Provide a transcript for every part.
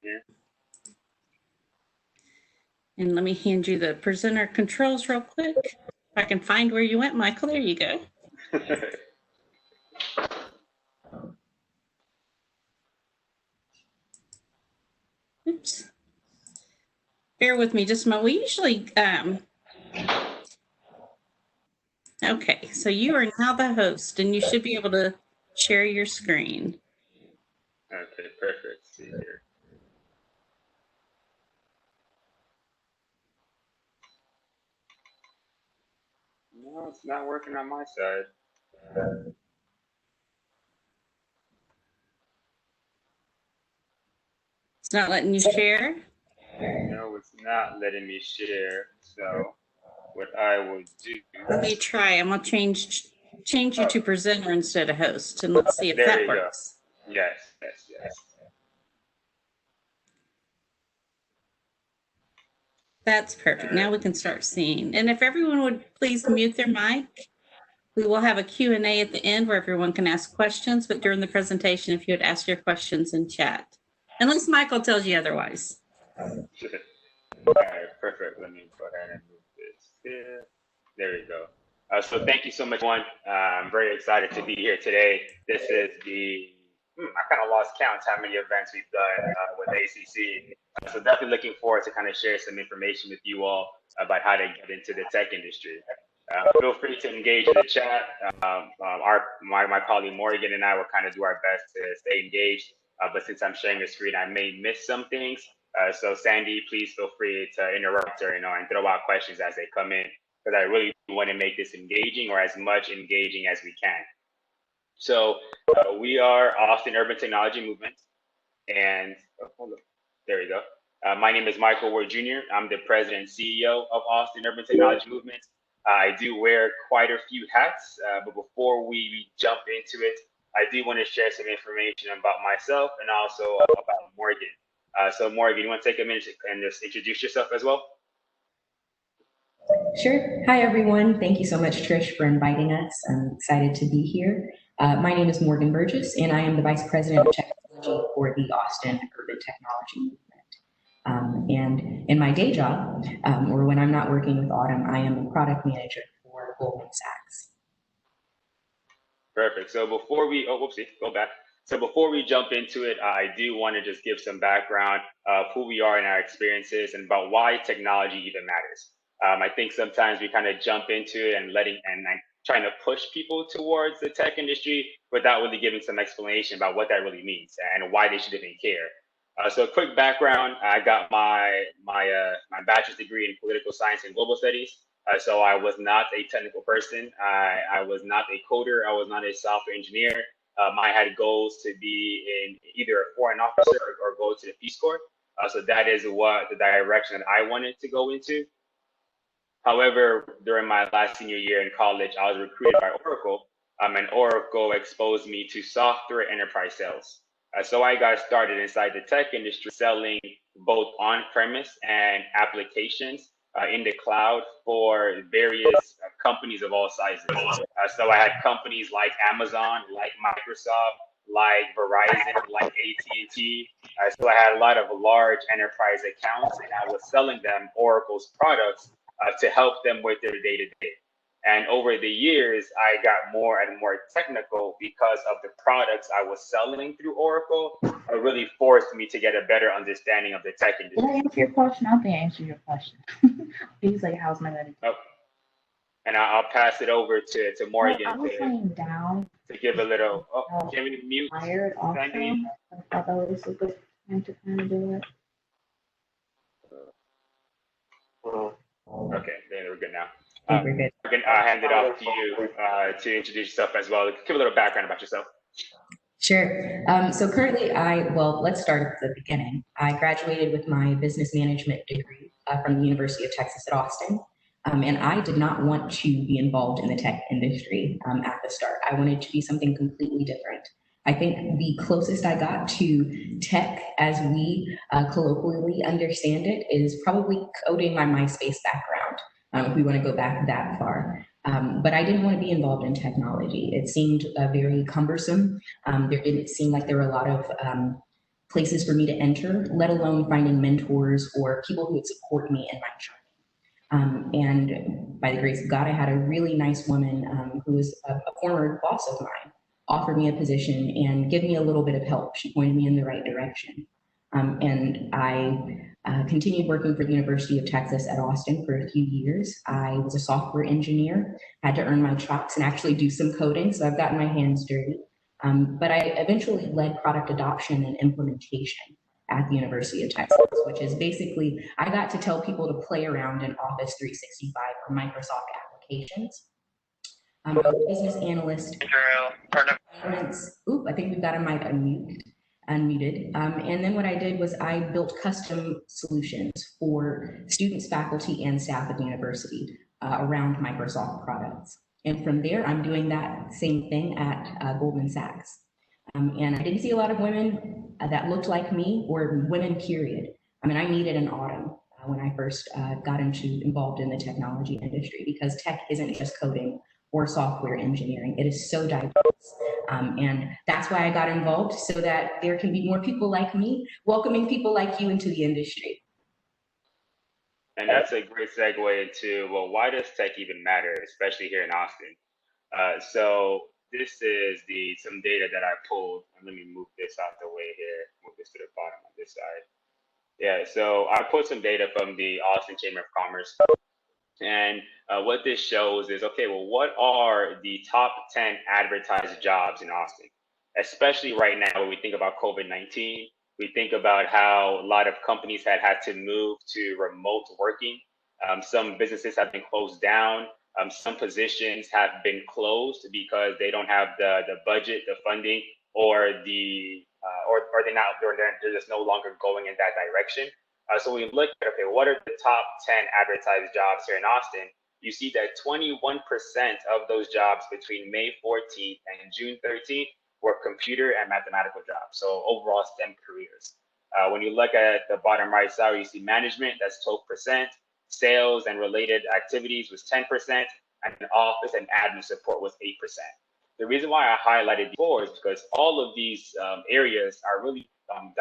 Yeah. And let me hand you the presenter controls real quick. If I can find where you went, Michael, there you go. Oops. Bear with me just a moment. We usually, okay, so you are now the host and you should be able to share your screen. Okay, perfect. See here. No, it's not working on my side. It's not letting you share? No, it's not letting me share. So what I will do. Let me try. I'm gonna change you to presenter instead of host, and let's see if that works. Go. Yes, yes, yes. That's perfect. Now we can start seeing. And if everyone would please mute their mic, we will have a Q&A at the end where everyone can ask questions, but during the presentation, if you would ask your questions in chat. Unless Michael tells you otherwise. All right, perfect. Let me go ahead and move this here. There we go. So thank you so much, everyone. I'm very excited to be here today. This is I kind of lost count how many events we've done with ACC. So definitely looking forward to kind of share some information with you all about how to get into the tech industry. Feel free to engage in the chat. My colleague Morgan and I will kind of do our best to stay engaged. But since I'm sharing the screen, I may miss some things. So Sandy, please feel free to interrupt her, and throw out questions as they come in, because I really want to make this engaging, or as much engaging as we can. So we are Austin Urban Technology Movement, and there we go. My name is Michael Ward Jr. I'm the president and CEO of Austin Urban Technology Movement. I do wear quite a few hats, but before we jump into it, I do want to share some information about myself and also about Morgan. So Morgan, you want to take a minute and just introduce yourself as well? Sure. Hi, everyone. Thank you so much, Trish, for inviting us. I'm excited to be here. My name is Morgan Burgess, and I am the Vice President of Technology for the Austin Urban Technology Movement. And in my day job, or when I'm not working with Autumn, I am a product manager for Goldman Sachs. Perfect. So before we, go back. So before we jump into it, I do want to just give some background of who we are and our experiences and about why technology even matters. I think sometimes we kind of jump into it and trying to push people towards the tech industry without really giving some explanation about what that really means and why they should even care. So a quick background: I got my bachelor's degree in political science and global studies. So I was not a technical person. I was not a coder. I was not a software engineer. I had goals to be in either a foreign officer or go to the Peace Corps. So that is what the direction that I wanted to go into. However, during my last senior year in college, I was recruited by Oracle, and Oracle exposed me to software enterprise sales. So I got started inside the tech industry selling both on-premise and applications in the cloud for various companies of all sizes. So I had companies like Amazon, like Microsoft, like Verizon, like AT&T. So I had a lot of large enterprise accounts, and I was selling them Oracle's products to help them with their day-to-day. And over the years, I got more and more technical because of the products I was selling through Oracle. It really forced me to get a better understanding of the tech industry. Did I answer your question? I don't think I answered your question. He's like, how's my meditation? Oh. And I'll pass it over to Morgan. I was laying down to give a little. Oh, can we mute? Tired also. I thought that was a good time to kind of do it. Okay, then we're good now. We're good. I can hand it off to you to introduce yourself as well. Give a little background about yourself. Sure. So currently let's start at the beginning. I graduated with my business management degree from the University of Texas at Austin. And I did not want to be involved in the tech industry at the start. I wanted to be something completely different. I think the closest I got to tech as we colloquially understand it is probably coding my MySpace background, if we want to go back that far. But I didn't want to be involved in technology. It seemed very cumbersome. There didn't seem like there were a lot of places for me to enter, let alone finding mentors or people who would support me in my journey. And by the grace of God, I had a really nice woman who was a former boss of mine offer me a position and give me a little bit of help. She pointed me in the right direction. And I continued working for the University of Texas at Austin for a few years. I was a software engineer, had to earn my chops and actually do some coding, so I've gotten my hands dirty. But I eventually led product adoption and implementation at the University of Texas, which is basically, I got to tell people to play around in Office 365 or Microsoft applications. Both business analyst, I think we've got a mic unmuted. And then what I did was I built custom solutions for students, faculty, and staff at the university around Microsoft products. And from there, I'm doing that same thing at Goldman Sachs. And I didn't see a lot of women that looked like me or women, period. I mean, I needed an autumn when I first got involved in the technology industry, because tech isn't just coding or software engineering. It is so diverse. And that's why I got involved, so that there can be more people like me, welcoming people like you into the industry. And that's a great segue into, well, why does tech even matter, especially here in Austin? So this is some data that I pulled. And let me move this out the way here, move this to the bottom on this side. Yeah, so I put some data from the Austin Chamber of Commerce. And what this shows is, okay, well, what are the top 10 advertised jobs in Austin? Especially right now when we think about COVID-19, we think about how a lot of companies had to move to remote working. Some businesses have been closed down. Some positions have been closed because they don't have the budget, the funding, or they're just no longer going in that direction. So we look at, okay, what are the top 10 advertised jobs here in Austin? You see that 21% of those jobs between May 14th and June 13th were computer and mathematical jobs. So overall STEM careers. When you look at the bottom right side, you see management, that's 12%. Sales and related activities was 10%. And office and admin support was 8%. The reason why I highlighted these four is because all of these areas are really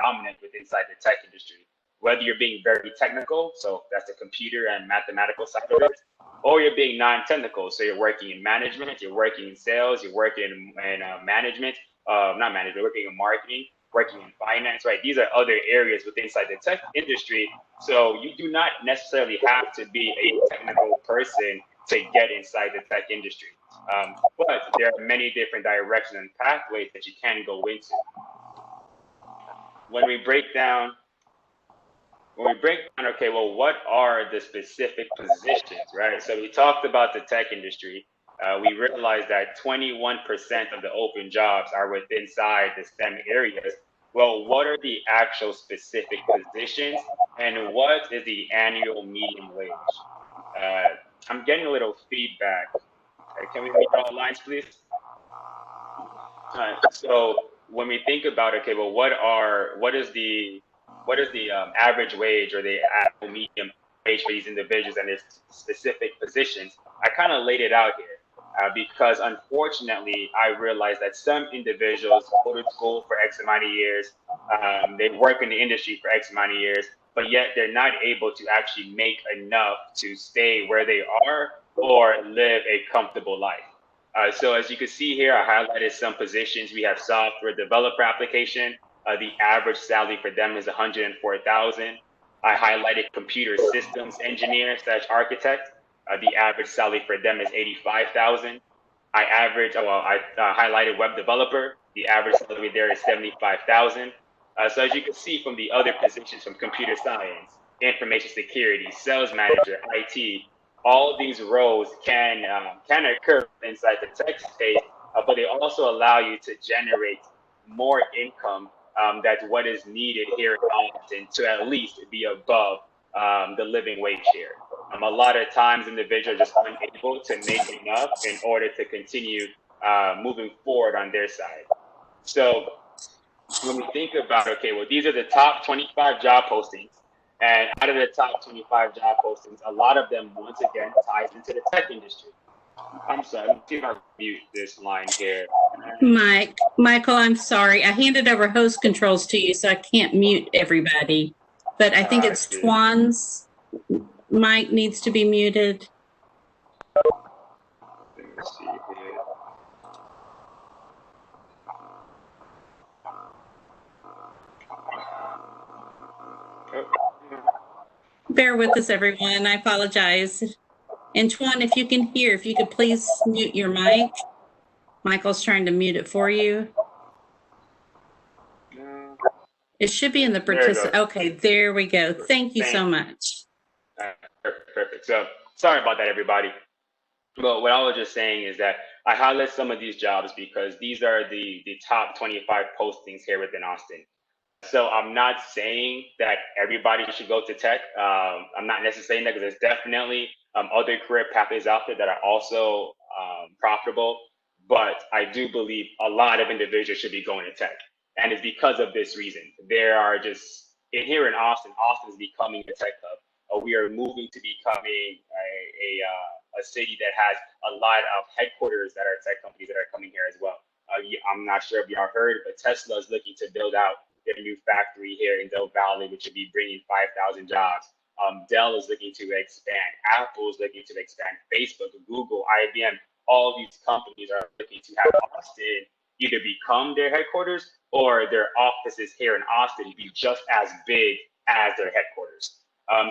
dominant inside the tech industry. Whether you're being very technical, so that's the computer and mathematical side of it, or you're being non-technical, so you're working in management, you're working in sales, you're working in working in marketing, working in finance, right? These are other areas inside the tech industry. So you do not necessarily have to be a technical person to get inside the tech industry. But there are many different directions and pathways that you can go into. When we break down, okay, well, what are the specific positions, right? So we talked about the tech industry. We realized that 21% of the open jobs are inside the STEM areas. Well, what are the actual specific positions, and what is the annual median wage? I'm getting a little feedback. Can we read all lines, please? So when we think about, okay, well, what is the average wage or the annual median wage for these individuals and their specific positions? I kind of laid it out here because unfortunately, I realized that some individuals go to school for X amount of years, they work in the industry for X amount of years, but yet they're not able to actually make enough to stay where they are or live a comfortable life. So as you can see here, I highlighted some positions. We have software developer application. The average salary for them is $104,000. I highlighted computer systems engineer / architect. The average salary for them is $85,000. I highlighted web developer. The average salary there is $75,000. So as you can see from the other positions, from computer science, information security, sales manager, IT, all these roles can occur inside the tech space, but they also allow you to generate more income that's what is needed here in Austin to at least be above the living wage here. A lot of times individuals are just unable to make enough in order to continue moving forward on their side. So when we think about, okay, well, these are the top 25 job postings. And out of the top 25 job postings, a lot of them, once again, ties into the tech industry. I'm sorry, let me see if I mute this line here. Michael, I'm sorry. I handed over host controls to you, so I can't mute everybody. But I think it's Twan's mic needs to be muted. Let me see here. Bear with us, everyone. I apologize. And Twan, if you can hear, if you could please mute your mic. Michael's trying to mute it for you. It should be in the participant. Okay, there we go. Thank you so much. Perfect. So sorry about that, everybody. But what I was just saying is that I highlight some of these jobs because these are the top 25 postings here within Austin. So I'm not saying that everybody should go to tech. I'm not necessarily saying that because there's definitely other career pathways out there that are also profitable. But I do believe a lot of individuals should be going to tech. And it's because of this reason. There are just, here in Austin, Austin is becoming a tech hub. We are moving to becoming a city that has a lot of headquarters that are tech companies that are coming here as well. I'm not sure if y'all heard, but Tesla is looking to build out their new factory here in Del Valle, which would be bringing 5,000 jobs. Dell is looking to expand. Apple is looking to expand. Facebook, Google, IBM, all these companies are looking to have Austin either become their headquarters or their offices here in Austin be just as big as their headquarters.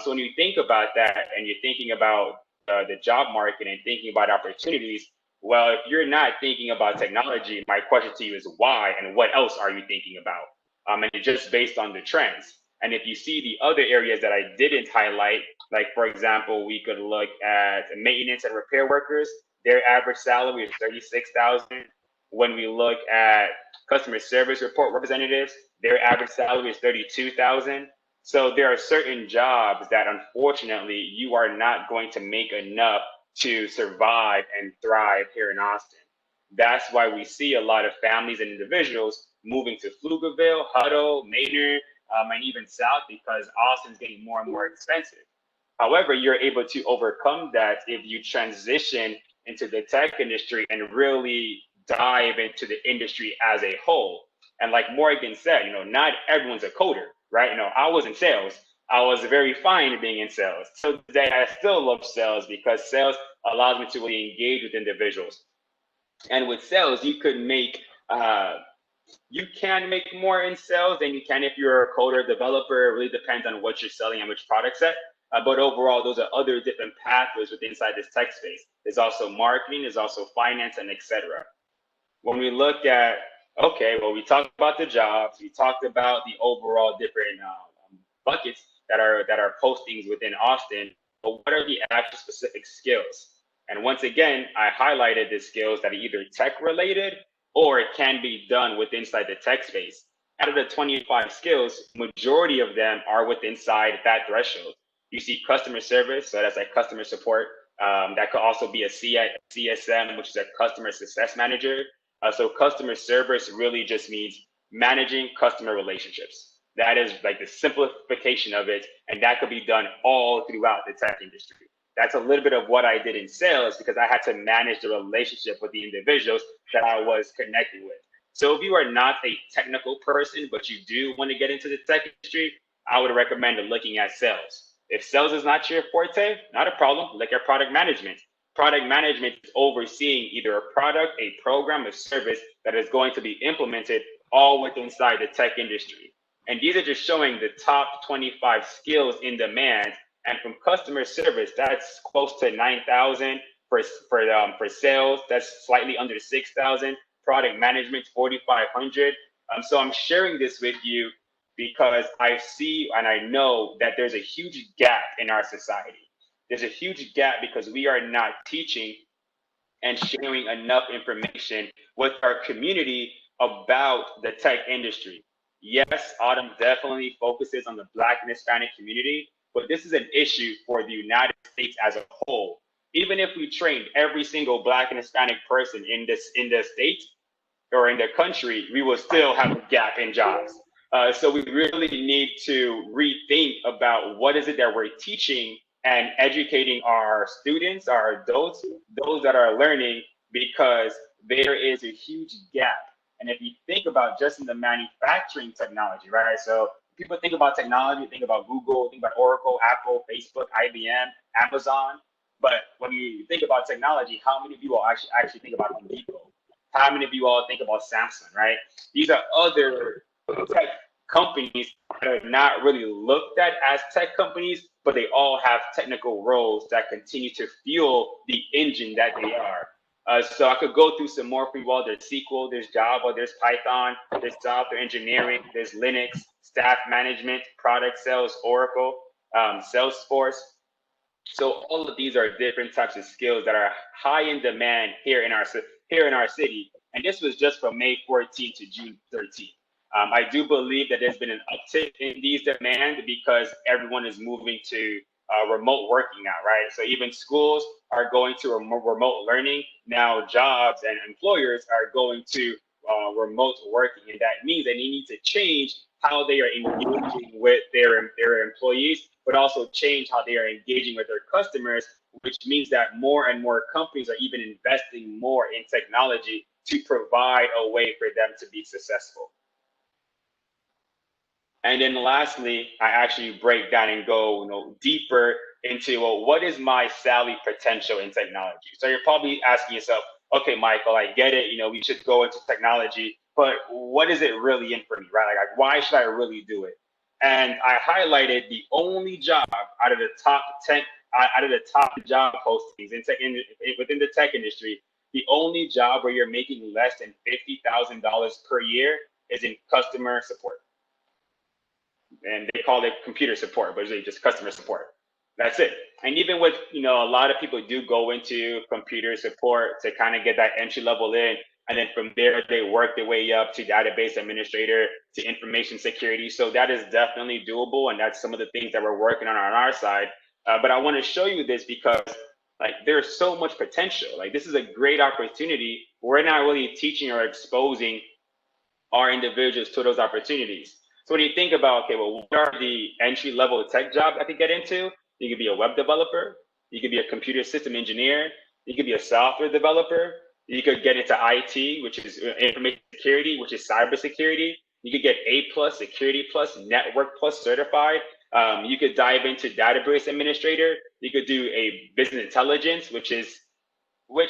So when you think about that and you're thinking about the job market and thinking about opportunities, well, if you're not thinking about technology, my question to you is why and what else are you thinking about? And it's just based on the trends. And if you see the other areas that I didn't highlight, like for example, we could look at maintenance and repair workers. Their average salary is $36,000. When we look at customer service report representatives, their average salary is $32,000. So there are certain jobs that unfortunately you are not going to make enough to survive and thrive here in Austin. That's why we see a lot of families and individuals moving to Pflugerville, Huddle, Maynard, and even South because Austin's getting more and more expensive. However, you're able to overcome that if you transition into the tech industry and really dive into the industry as a whole. And like Morgan said, not everyone's a coder, right? I was in sales. I was very fine at being in sales. So today I still love sales because sales allows me to really engage with individuals. And with sales, you could make, you can make more in sales than you can if you're a coder developer. It really depends on what you're selling and which product set. But overall, those are other different pathways within inside this tech space. There's also marketing, there's also finance, and etc. When we look at, okay, well, we talked about the jobs, we talked about the overall different buckets that are postings within Austin, but what are the actual specific skills? And once again, I highlighted the skills that are either tech related or it can be done within inside the tech space. Out of the 25 skills, majority of them are within inside that threshold. You see customer service, so that's like customer support. That could also be a CSM, which is a customer success manager. So customer service really just means managing customer relationships. That is like the simplification of it. And that could be done all throughout the tech industry. That's a little bit of what I did in sales because I had to manage the relationship with the individuals that I was connecting with. So if you are not a technical person, but you do want to get into the tech industry, I would recommend looking at sales. If sales is not your forte, not a problem. Look at product management. Product management is overseeing either a product, a program, a service that is going to be implemented all within inside the tech industry. And these are just showing the top 25 skills in demand. And from customer service, that's close to 9,000 for sales. That's slightly under 6,000. Product management, 4,500. So I'm sharing this with you because I see and I know that there's a huge gap in our society. There's a huge gap because we are not teaching and sharing enough information with our community about the tech industry. Yes, Autumn definitely focuses on the Black and Hispanic community, but this is an issue for the United States as a whole. Even if we trained every single Black and Hispanic person in the state or in the country, we will still have a gap in jobs. So we really need to rethink about what is it that we're teaching and educating our students, our adults, those that are learning, because there is a huge gap. And if you think about just in the manufacturing technology, right? So people think about technology, think about Google, think about Oracle, Apple, Facebook, IBM, Amazon. But when you think about technology, how many of you all actually think about Home Depot? How many of you all think about Samsung, right? These are other tech companies that are not really looked at as tech companies, but they all have technical roles that continue to fuel the engine that they are. So I could go through some more for you all. There's SQL, there's Java, there's Python, there's software engineering, there's Linux, staff management, product sales, Oracle, Salesforce. So all of these are different types of skills that are high in demand here in our city. And this was just from May 14 to June 13. I do believe that there's been an uptick in these demands because everyone is moving to remote working now, right? So even schools are going to remote learning. Now jobs and employers are going to remote working. And that means that they need to change how they are engaging with their employees, but also change how they are engaging with their customers, which means that more and more companies are even investing more in technology to provide a way for them to be successful. And then lastly, I actually break down and go deeper into, well, what is my salary potential in technology? So you're probably asking yourself, okay, Michael, I get it. We should go into technology, but what is it really in for me, right? Like why should I really do it? And I highlighted the only job out of the top 10, out of the top job postings within the tech industry, the only job where you're making less than $50,000 per year is in customer support. And they call it computer support, but it's really just customer support. That's it. And even with, a lot of people do go into computer support to kind of get that entry level in. And then from there, they work their way up to database administrator, to information security. So that is definitely doable. And that's some of the things that we're working on our side. But I want to show you this because there's so much potential. This is a great opportunity. We're not really teaching or exposing our individuals to those opportunities. So when you think about, okay, well, what are the entry level tech jobs I could get into? You could be a web developer. You could be a computer system engineer. You could be a software developer. You could get into IT, which is information security, which is cybersecurity. You could get A+, Security+, Network+ certified. You could dive into database administrator. You could do a business intelligence, which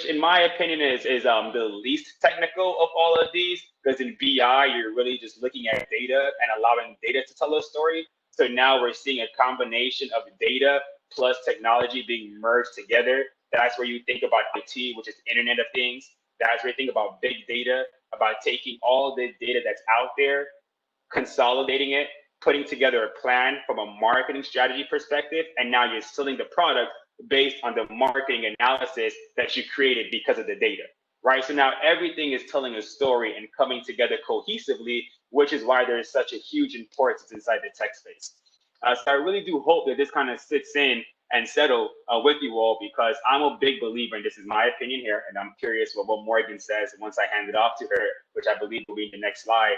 in my opinion is the least technical of all of these, because in BI, you're really just looking at data and allowing data to tell a story. So now we're seeing a combination of data plus technology being merged together. That's where you think about IT, which is Internet of Things. That's where you think about big data, about taking all the data that's out there, consolidating it, putting together a plan from a marketing strategy perspective, and now you're selling the product based on the marketing analysis that you created because of the data, right? So now everything is telling a story and coming together cohesively, which is why there is such a huge importance inside the tech space. So I really do hope that this kind of sits in and settle with you all, because I'm a big believer, and this is my opinion here, and I'm curious what Morgan says once I hand it off to her, which I believe will be in the next slide.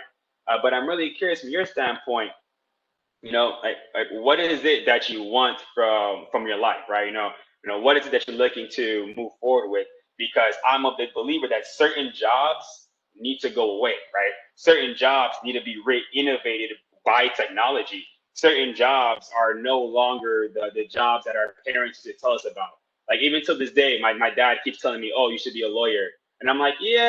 But I'm really curious from your standpoint, what is it that you want from your life, right? What is it that you're looking to move forward with? Because I'm a big believer that certain jobs need to go away, right? Certain jobs need to be re-innovated by technology. Certain jobs are no longer the jobs that our parents used to tell us about. Even till this day, my dad keeps telling me, oh, you should be a lawyer. And I'm like, yeah,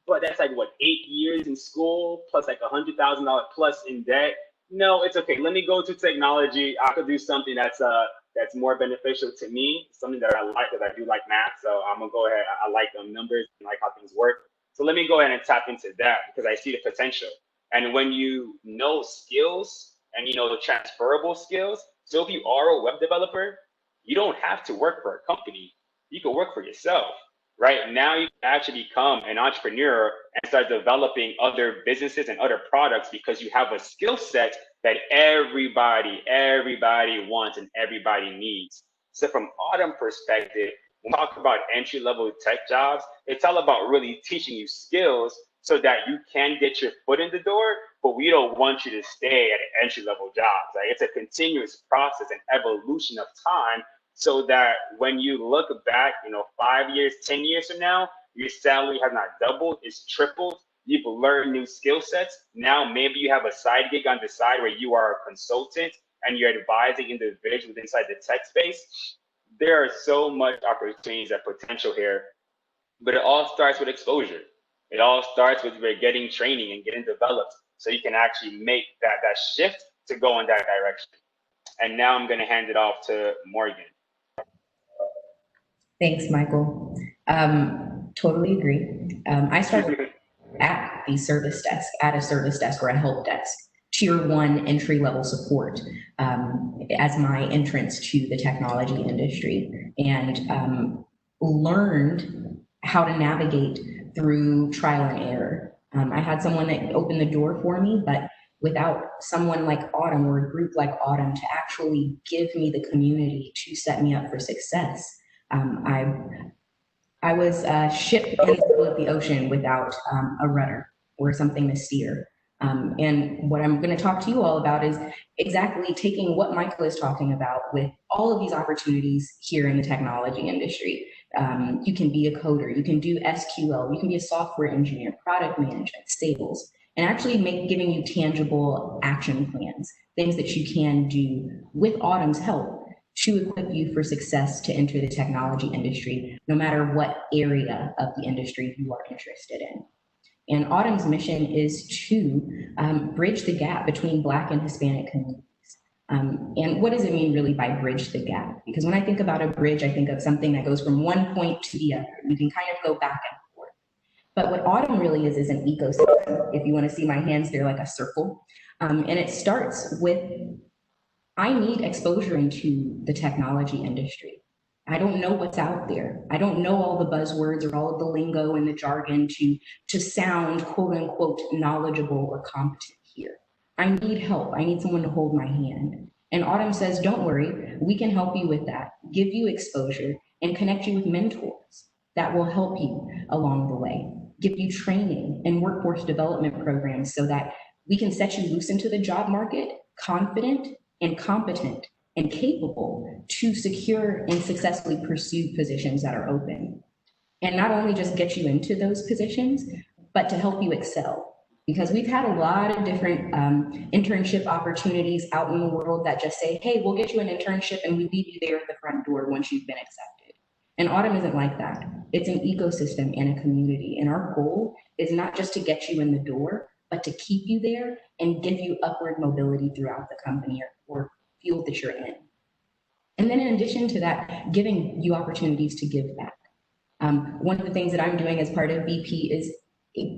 but that's 8 years in school plus $100,000 plus in debt. No, it's okay. Let me go to technology. I could do something that's more beneficial to me, something that I like, because I do like math. So I'm gonna go ahead. I like numbers and like how things work. So let me go ahead and tap into that because I see the potential. And when you know skills and the transferable skills, so if you are a web developer, you don't have to work for a company. You can work for yourself. Right now, you can actually become an entrepreneur and start developing other businesses and other products because you have a skill set that everybody wants and everybody needs. So from Autumn perspective, when we talk about entry-level tech jobs, it's all about really teaching you skills so that you can get your foot in the door, but we don't want you to stay at an entry-level job. It's a continuous process and evolution of time, so that when you look back, 5 years, 10 years from now, your salary has not doubled, it's tripled. You've learned new skill sets. Now maybe you have a side gig on the side where you are a consultant and you're advising individuals inside the tech space. There are so much opportunities and potential here, but it all starts with exposure. It all starts with getting training and getting developed so you can actually make that shift to go in that direction. And now I'm going to hand it off to Morgan. Thanks, Michael. Totally agree. I started at the service desk, at a service desk or a help desk, tier 1 entry-level support as my entrance to the technology industry, and learned how to navigate through trial and error. I had someone that opened the door for me, but without someone like Autumn or a group like Autumn to actually give me the community to set me up for success, I was shipped in the middle of the ocean without a rudder or something to steer. And what I'm going to talk to you all about is exactly taking what Michael is talking about with all of these opportunities here in the technology industry. You can be a coder, you can do SQL, you can be a software engineer, product management, sales, and actually giving you tangible action plans, things that you can do with Autumn's help to equip you for success to enter the technology industry, no matter what area of the industry you are interested in. And Autumn's mission is to bridge the gap between Black and Hispanic communities. And what does it mean really by bridge the gap? Because when I think about a bridge, I think of something that goes from one point to the other. You can kind of go back and forth. But what Autumn really is an ecosystem. If you want to see my hands, they're like a circle. And it starts with, I need exposure into the technology industry. I don't know what's out there. I don't know all the buzzwords or all of the lingo and the jargon to sound quote unquote knowledgeable or competent here. I need help. I need someone to hold my hand. And Autumn says, don't worry, we can help you with that, give you exposure and connect you with mentors that will help you along the way, give you training and workforce development programs so that we can set you loose into the job market, confident and competent and capable to secure and successfully pursue positions that are open. And not only just get you into those positions, but to help you excel. Because we've had a lot of different internship opportunities out in the world that just say, hey, we'll get you an internship and we leave you there at the front door once you've been accepted. And Autumn isn't like that. It's an ecosystem and a community. And our goal is not just to get you in the door, but to keep you there and give you upward mobility throughout the company or field that you're in. And then in addition to that, giving you opportunities to give back. One of the things that I'm doing as part of BP is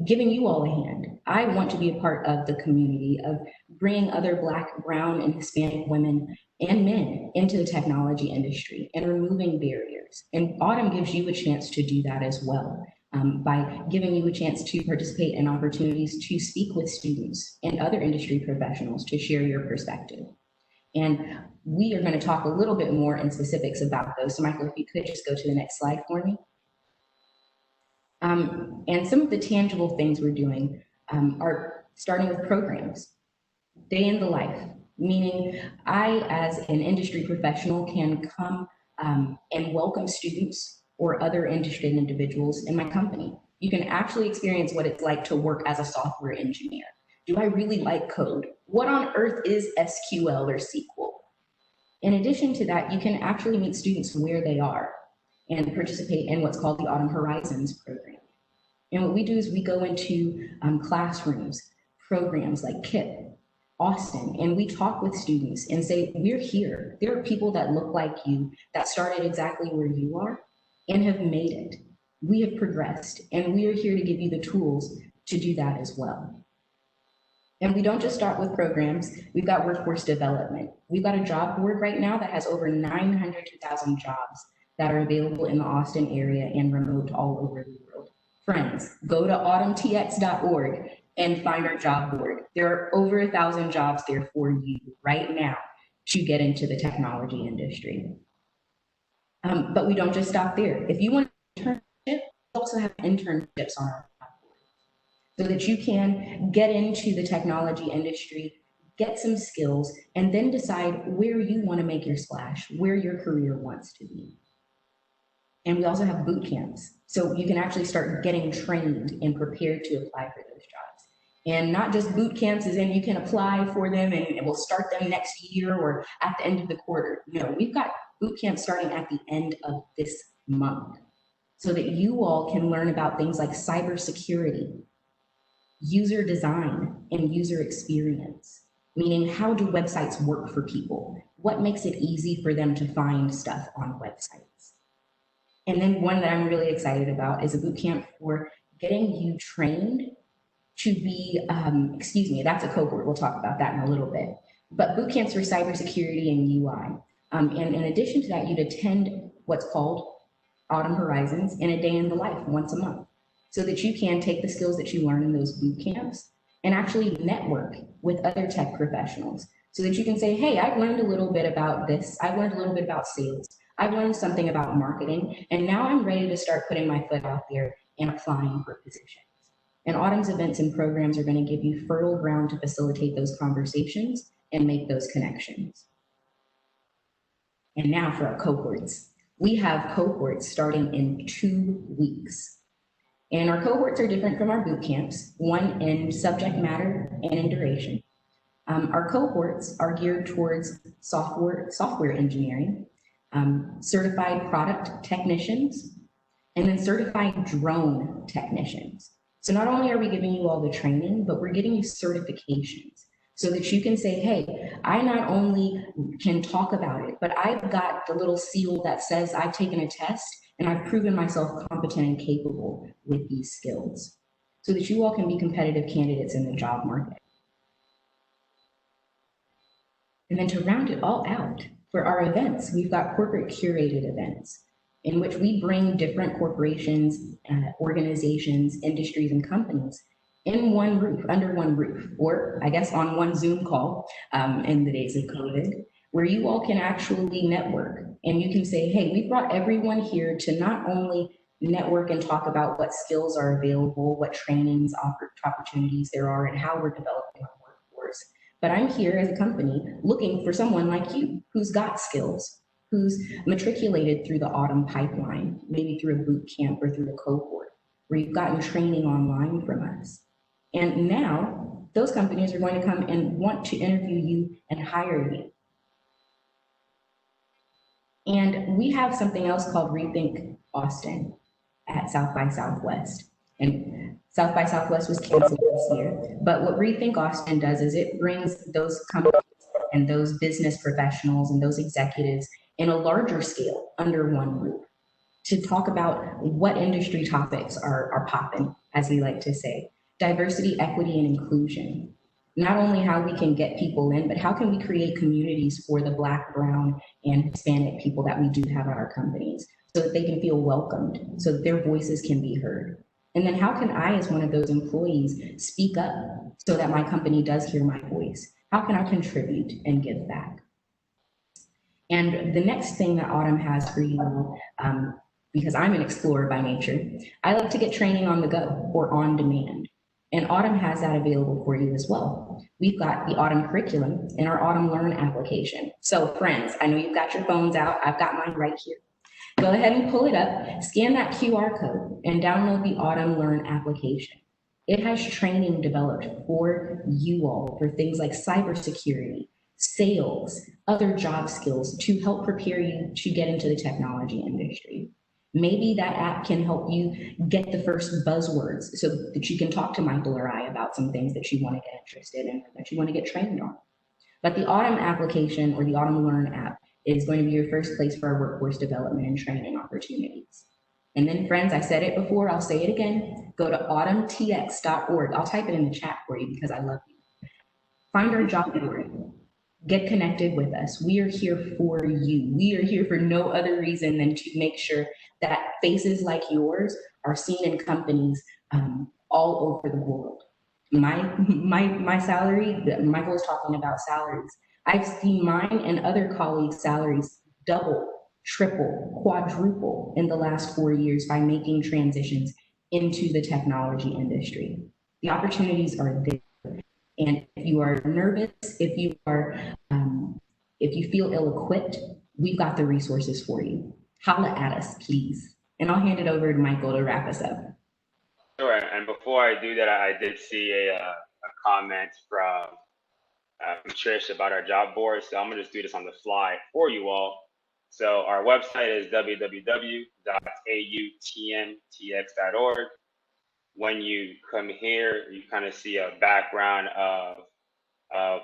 giving you all a hand. I want to be a part of the community of bringing other Black, brown, and Hispanic women and men into the technology industry and removing barriers. And Autumn gives you a chance to do that as well. By giving you a chance to participate in opportunities to speak with students and other industry professionals to share your perspective. And we are going to talk a little bit more in specifics about those. So Michael, if you could just go to the next slide for me. And some of the tangible things we're doing are starting with programs, day in the life, meaning I, as an industry professional, can come and welcome students or other interested individuals in my company. You can actually experience what it's like to work as a software engineer. Do I really like code? What on earth is SQL or SQL? In addition to that, you can actually meet students where they are and participate in what's called the Autumn Horizons program. And what we do is we go into classrooms, programs like KIPP, Austin, and we talk with students and say, we're here. There are people that look like you that started exactly where you are and have made it. We have progressed, and we are here to give you the tools to do that as well. And we don't just start with programs. We've got workforce development. We've got a job board right now that has over 900,000 jobs that are available in the Austin area and remote all over the world. Friends, go to autumntx.org and find our job board. There are over 1,000 jobs there for you right now to get into the technology industry. But we don't just stop there. If you want an internship, we also have internships on our job board so that you can get into the technology industry, get some skills, and then decide where you want to make your splash, where your career wants to be. And we also have boot camps. So you can actually start getting trained and prepared to apply for those jobs. And not just boot camps as in you can apply for them and we'll start them next year or at the end of the quarter. No, we've got boot camps starting at the end of this month so that you all can learn about things like cybersecurity, user design, and user experience. Meaning, how do websites work for people? What makes it easy for them to find stuff on websites? And then one that I'm really excited about is a boot camp for getting you trained to be, that's a cohort. We'll talk about that in a little bit. But boot camps for cybersecurity and UI. And in addition to that, you'd attend what's called Autumn Horizons and a day in the life once a month, so that you can take the skills that you learn in those boot camps and actually network with other tech professionals so that you can say, hey, I've learned a little bit about this. I've learned a little bit about sales. I've learned something about marketing, and now I'm ready to start putting my foot out there and applying for positions. And Autumn's events and programs are going to give you fertile ground to facilitate those conversations and make those connections. And now for our cohorts. We have cohorts starting in 2 weeks. And our cohorts are different from our boot camps, one in subject matter and in duration. Our cohorts are geared towards software engineering, certified product technicians, and then certified drone technicians. So not only are we giving you all the training, but we're getting you certifications so that you can say, hey, I not only can talk about it, but I've got the little seal that says I've taken a test and I've proven myself competent and capable with these skills so that you all can be competitive candidates in the job market. And then to round it all out, for our events, we've got corporate curated events in which we bring different corporations, organizations, industries, and companies in one roof, under one roof, or I guess on one Zoom call in the days of COVID, where you all can actually network and you can say, hey, we brought everyone here to not only network and talk about what skills are available, what trainings, opportunities there are, and how we're developing our workforce, but I'm here as a company looking for someone like you who's got skills, who's matriculated through the Autumn pipeline, maybe through a boot camp or through a cohort, where you've gotten training online from us. And now those companies are going to come and want to interview you and hire you. And we have something else called Rethink Austin at South by Southwest. And South by Southwest was canceled this year. But what Rethink Austin does is it brings those companies and those business professionals and those executives in a larger scale under one roof to talk about what industry topics are popping, as we like to say. Diversity, equity, and inclusion. Not only how we can get people in, but how can we create communities for the Black, Brown, and Hispanic people that we do have at our companies so that they can feel welcomed, so that their voices can be heard. And then how can I, as one of those employees, speak up so that my company does hear my voice? How can I contribute and give back? And the next thing that Autumn has for you, because I'm an explorer by nature, I like to get training on the go or on demand. And Autumn has that available for you as well. We've got the Autumn curriculum in our Autumn Learn application. So friends, I know you've got your phones out. I've got mine right here. Go ahead and pull it up, scan that QR code, and download the Autumn Learn application. It has training developed for you all for things like cybersecurity, sales, other job skills to help prepare you to get into the technology industry. Maybe that app can help you get the first buzzwords so that you can talk to Michael or I about some things that you want to get interested in, or that you want to get trained on. But the Autumn application or the Autumn Learn app is going to be your first place for our workforce development and training opportunities. And then friends, I said it before, I'll say it again, go to autumntx.org. I'll type it in the chat for you because I love you. Find our job board. Get connected with us. We are here for you. We are here for no other reason than to make sure that faces like yours are seen in companies all over the world. My salary, Michael was talking about salaries. I've seen mine and other colleagues' salaries double, triple, quadruple in the last 4 years by making transitions into the technology industry. The opportunities are there. And if you are nervous, if you feel ill-equipped, we've got the resources for you. Holla at us, please. And I'll hand it over to Michael to wrap us up. Sure. And before I do that, I did see a comment from Trish about our job board. So I'm gonna just do this on the fly for you all. So our website is www.autmtx.org. When you come here, you kind of see a background of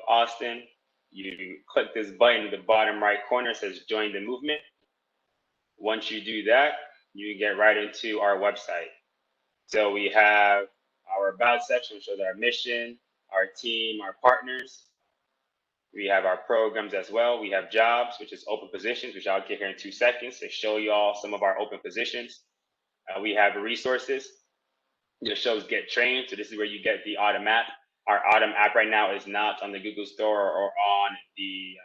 Austin. You click this button in the bottom right corner, it says join the movement. Once you do that, you get right into our website. So we have our about section, which shows our mission, our team, our partners. We have our programs as well. We have jobs, which is open positions, which I'll get here in 2 seconds to show you all some of our open positions. We have resources. It shows get trained. So this is where you get the Autumn app. Our Autumn app right now is not on the Google Store or on the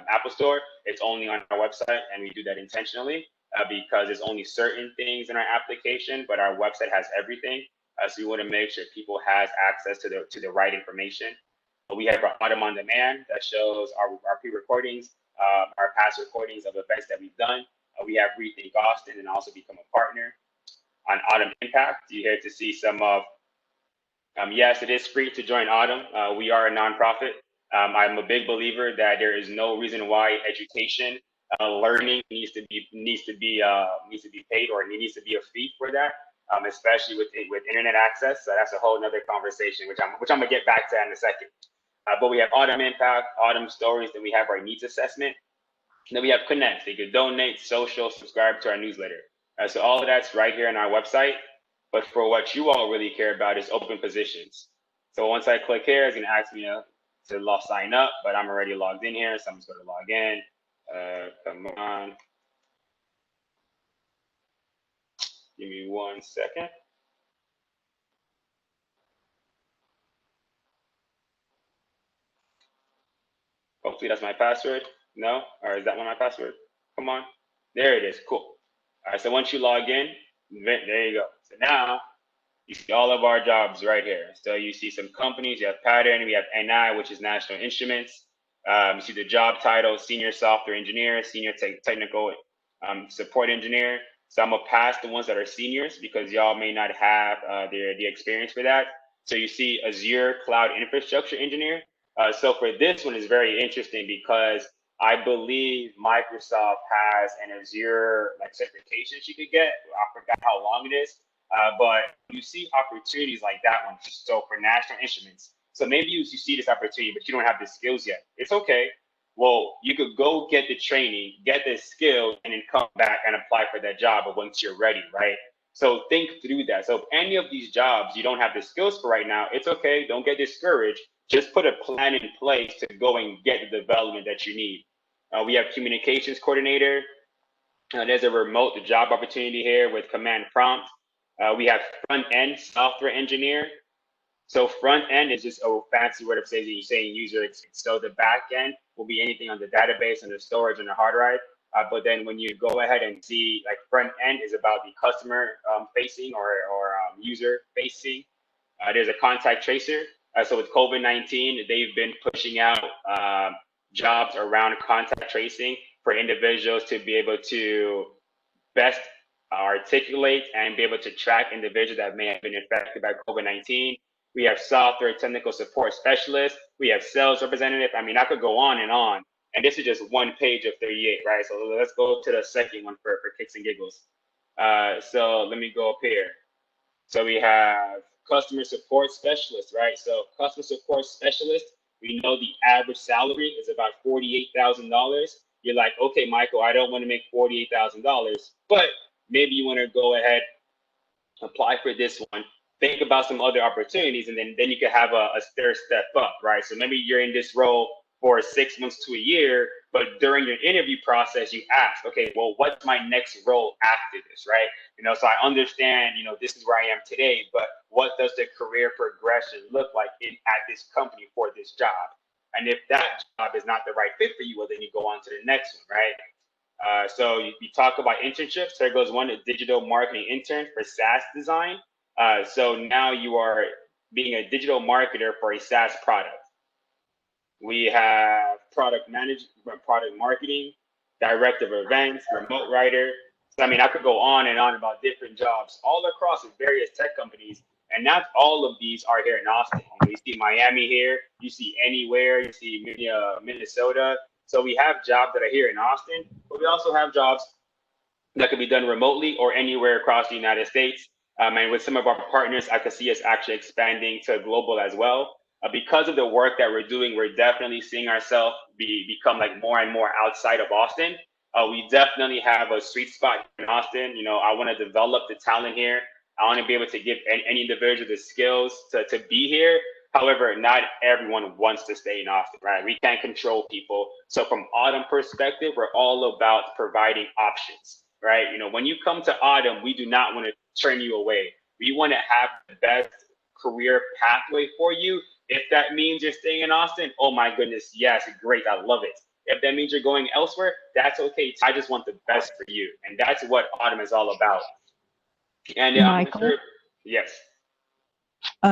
Apple Store. It's only on our website, and we do that intentionally because there's only certain things in our application, but our website has everything. So we want to make sure people has access to the right information. We have our Autumn on Demand that shows our pre-recordings, our past recordings of events that we've done. We have Rethink Austin and also become a partner. On Autumn Impact, you here to see some of, yes, it is free to join Autumn. We are a nonprofit. I'm a big believer that there is no reason why education, learning needs to be paid, or it needs to be a fee for that, especially with internet access. So that's a whole nother conversation, which I'm gonna get back to in a second. But we have Autumn Impact, Autumn Stories, then we have our needs assessment. Then we have Connect. They could donate, social, subscribe to our newsletter. So all of that's right here on our website. But for what you all really care about is open positions. So once I click here, it's gonna ask me to sign up, but I'm already logged in here, so I'm just gonna log in. Come on. Give me 1 second. Hopefully that's my password. No? Or is that one my password? Come on. There it is. Cool. All right, so once you log in, there you go. So now you see all of our jobs right here. So you see some companies, you have Pattern, we have NI, which is National Instruments. You see the job title, Senior Software Engineer, Senior Technical Support Engineer. So I'm gonna pass the ones that are seniors because y'all may not have the experience for that. So you see Azure Cloud Infrastructure Engineer. So for this one is very interesting because I believe Microsoft has an Azure certification she could get. I forgot how long it is, but you see opportunities like that one. So for National Instruments, so maybe you see this opportunity, but you don't have the skills yet. It's okay. Well, you could go get the training, get the skills, and then come back and apply for that job once you're ready, right? So think through that. So if any of these jobs you don't have the skills for right now, it's okay. Don't get discouraged. Just put a plan in place to go and get the development that you need. We have communications coordinator. There's a remote job opportunity here with command prompt. We have front end software engineer. So front end is just a fancy word of saying user experience. So the back end will be anything on the database and the storage and the hard drive. But then when you go ahead and see front end is about the customer facing or user facing. There's a contact tracer. So with COVID-19, they've been pushing out jobs around contact tracing for individuals to be able to best articulate and be able to track individuals that may have been infected by COVID-19. We have software technical support specialist. We have sales representative. I mean, I could go on. And this is just one page of 38, right? So let's go to the second one for kicks and giggles. So let me go up here. So we have customer support specialist, right? So customer support specialist, we know the average salary is about $48,000. You're like, okay, Michael, I don't want to make $48,000, but maybe you want to go ahead, apply for this one, think about some other opportunities, and then you can have a stair step up, right? So maybe you're in this role for 6 months to a year, but during your interview process, you ask, okay, well, what's my next role after this, right? So I understand, this is where I am today, but what does the career progression look like at this company for this job? And if that job is not the right fit for you, well, then you go on to the next one, right? So you talk about internships. There goes one, a digital marketing intern for SaaS design. So now you are being a digital marketer for a SaaS product. We have product management, product marketing, director of events, remote writer. So, I mean, I could go on and on about different jobs all across the various tech companies, and not all of these are here in Austin. You see Miami here, you see anywhere, you see Minnesota. So we have jobs that are here in Austin, but we also have jobs that could be done remotely or anywhere across the United States. And with some of our partners, I could see us actually expanding to global as well. Because of the work that we're doing, we're definitely seeing ourselves become like more and more outside of Austin. We definitely have a sweet spot in Austin. You know, I want to develop the talent here. I want to be able to give any individual the skills to be here. However, not everyone wants to stay in Austin, right? We can't control people. So from AUTM perspective, we're all about providing options, right? You know, when you come to AUTM, we do not want to turn you away. We want to have the best career pathway for you. If that means you're staying in Austin, oh my goodness, yes, great, I love it. If that means you're going elsewhere, that's okay. I just want the best for you. And that's what AUTM is all about. And Michael? Sure, yes.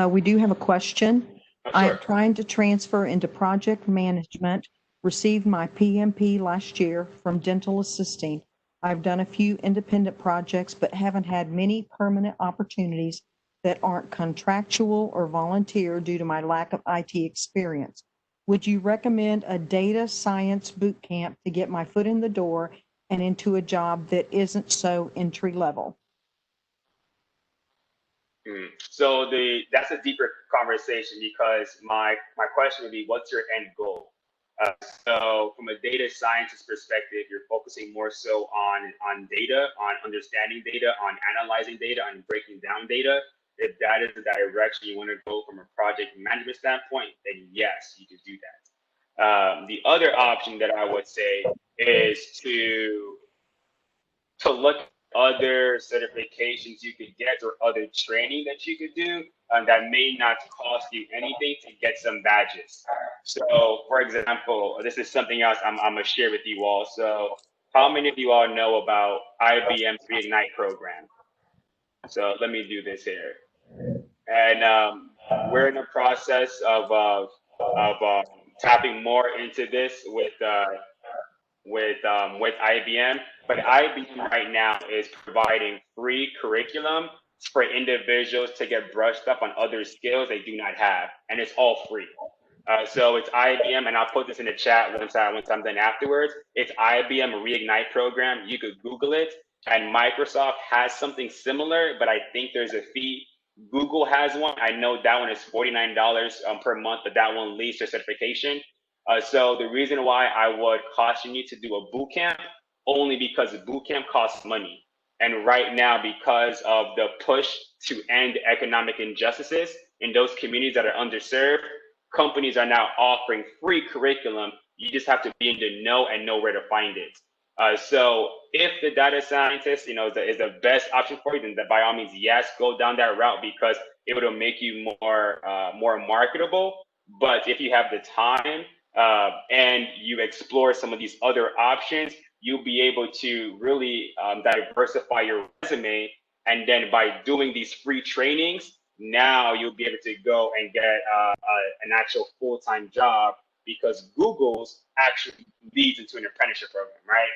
We do have a question. Oh, I sure. am trying to transfer into project management, received my PMP last year from dental assisting. I've done a few independent projects, but haven't had many permanent opportunities that aren't contractual or volunteer due to my lack of IT experience. Would you recommend a data science boot camp to get my foot in the door and into a job that isn't so entry level? So that's a deeper conversation, because my question would be, what's your end goal? So from a data scientist perspective, you're focusing more so on data, on understanding data, on analyzing data, on breaking down data. If that is the direction you want to go from a project management standpoint, then yes, you can do that. The other option that I would say is to look at other certifications you could get or other training that you could do that may not cost you anything to get some badges. So, for example, this is something else I'm gonna share with you all. So, how many of you all know about IBM's Reignite program? So let me do this here, and we're in the process of tapping more into this with IBM. But IBM right now is providing free curriculum for individuals to get brushed up on other skills they do not have, and it's all free. So it's IBM, and I'll put this in the chat once I'm done afterwards. It's IBM Reignite program. You could Google it, and Microsoft has something similar, but I think there's a fee. Google has one. I know that one is $49 per month, but that one leads to certification. So the reason why I would caution you to do a boot camp, only because the boot camp costs money. And right now, because of the push to end economic injustices in those communities that are underserved, companies are now offering free curriculum. You just have to be in the know and know where to find it. So if the data scientist, is the best option for you, then by all means, yes, go down that route, because it will make you more marketable. But if you have the time and you explore some of these other options, you'll be able to really diversify your resume. And then by doing these free trainings, now you'll be able to go and get an actual full-time job, because Google's actually leads into an apprenticeship program, right?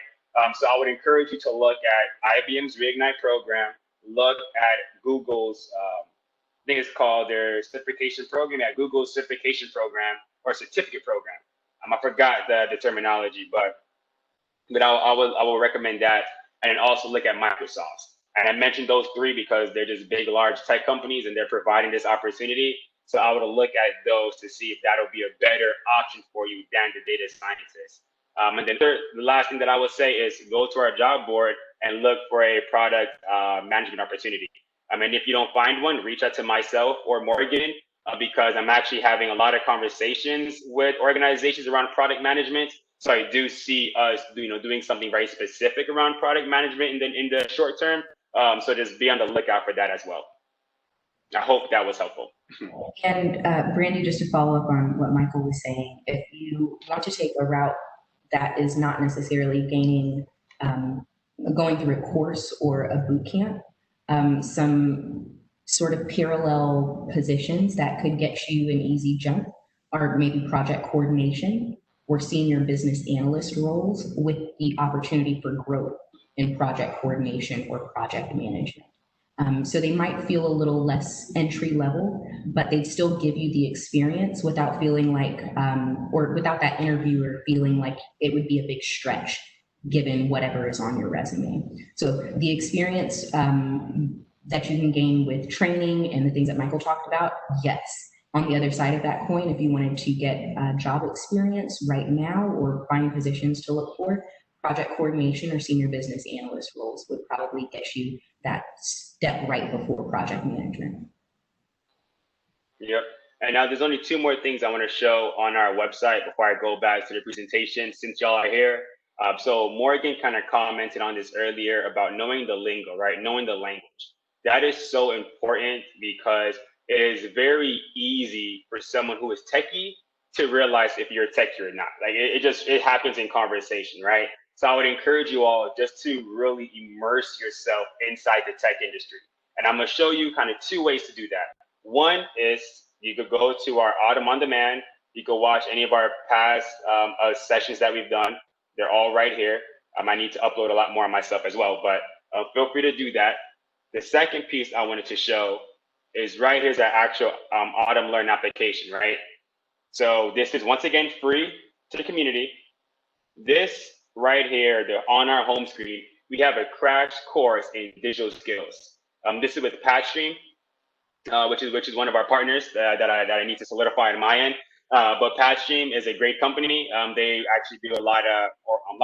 So I would encourage you to look at IBM's Reignite program, look at Google's, I think it's called their certification program, at Google's certification program or certificate program. I forgot the terminology, but I will recommend that. And then also look at Microsoft. And I mentioned those three because they're just big, large tech companies, and they're providing this opportunity. So I would look at those to see if that'll be a better option for you than the data scientist. And then the last thing that I would say is go to our job board and look for a product management opportunity. And if you don't find one, reach out to myself or Morgan, because I'm actually having a lot of conversations with organizations around product management. So I do see us, doing something very specific around product management in the short term. So just be on the lookout for that as well. I hope that was helpful. And Brandy, just to follow up on what Michael was saying, if you want to take a route that is not necessarily going through a course or a boot camp, some sort of parallel positions that could get you an easy jump are maybe project coordination or senior business analyst roles with the opportunity for growth in project coordination or project management. So they might feel a little less entry level, but they'd still give you the experience without feeling like, or without that interviewer feeling like it would be a big stretch given whatever is on your resume. So the experience that you can gain with training and the things that Michael talked about, yes. On the other side of that coin, if you wanted to get job experience right now or find positions to look for, project coordination or senior business analyst roles would probably get you that step right before project management. Yep. And now there's only two more things I want to show on our website before I go back to the presentation, since y'all are here. So Morgan kind of commented on this earlier about knowing the lingo, right? Knowing the language. That is so important because it is very easy for someone who is techie to realize if you're techie or not. Like it happens in conversation, right? So I would encourage you all just to really immerse yourself inside the tech industry. And I'm going to show you kind of two ways to do that. One is you could go to our Autumn on Demand. You could watch any of our past sessions that we've done. They're all right here. I need to upload a lot more on myself as well, but feel free to do that. The second piece I wanted to show is right here's our actual Autumn Learn application, right? So this is once again free to the community. This right here, on our home screen, we have a crash course in digital skills. This is with Petition, which is one of our partners that I need to solidify on my end. But Petition is a great company. They actually do a lot of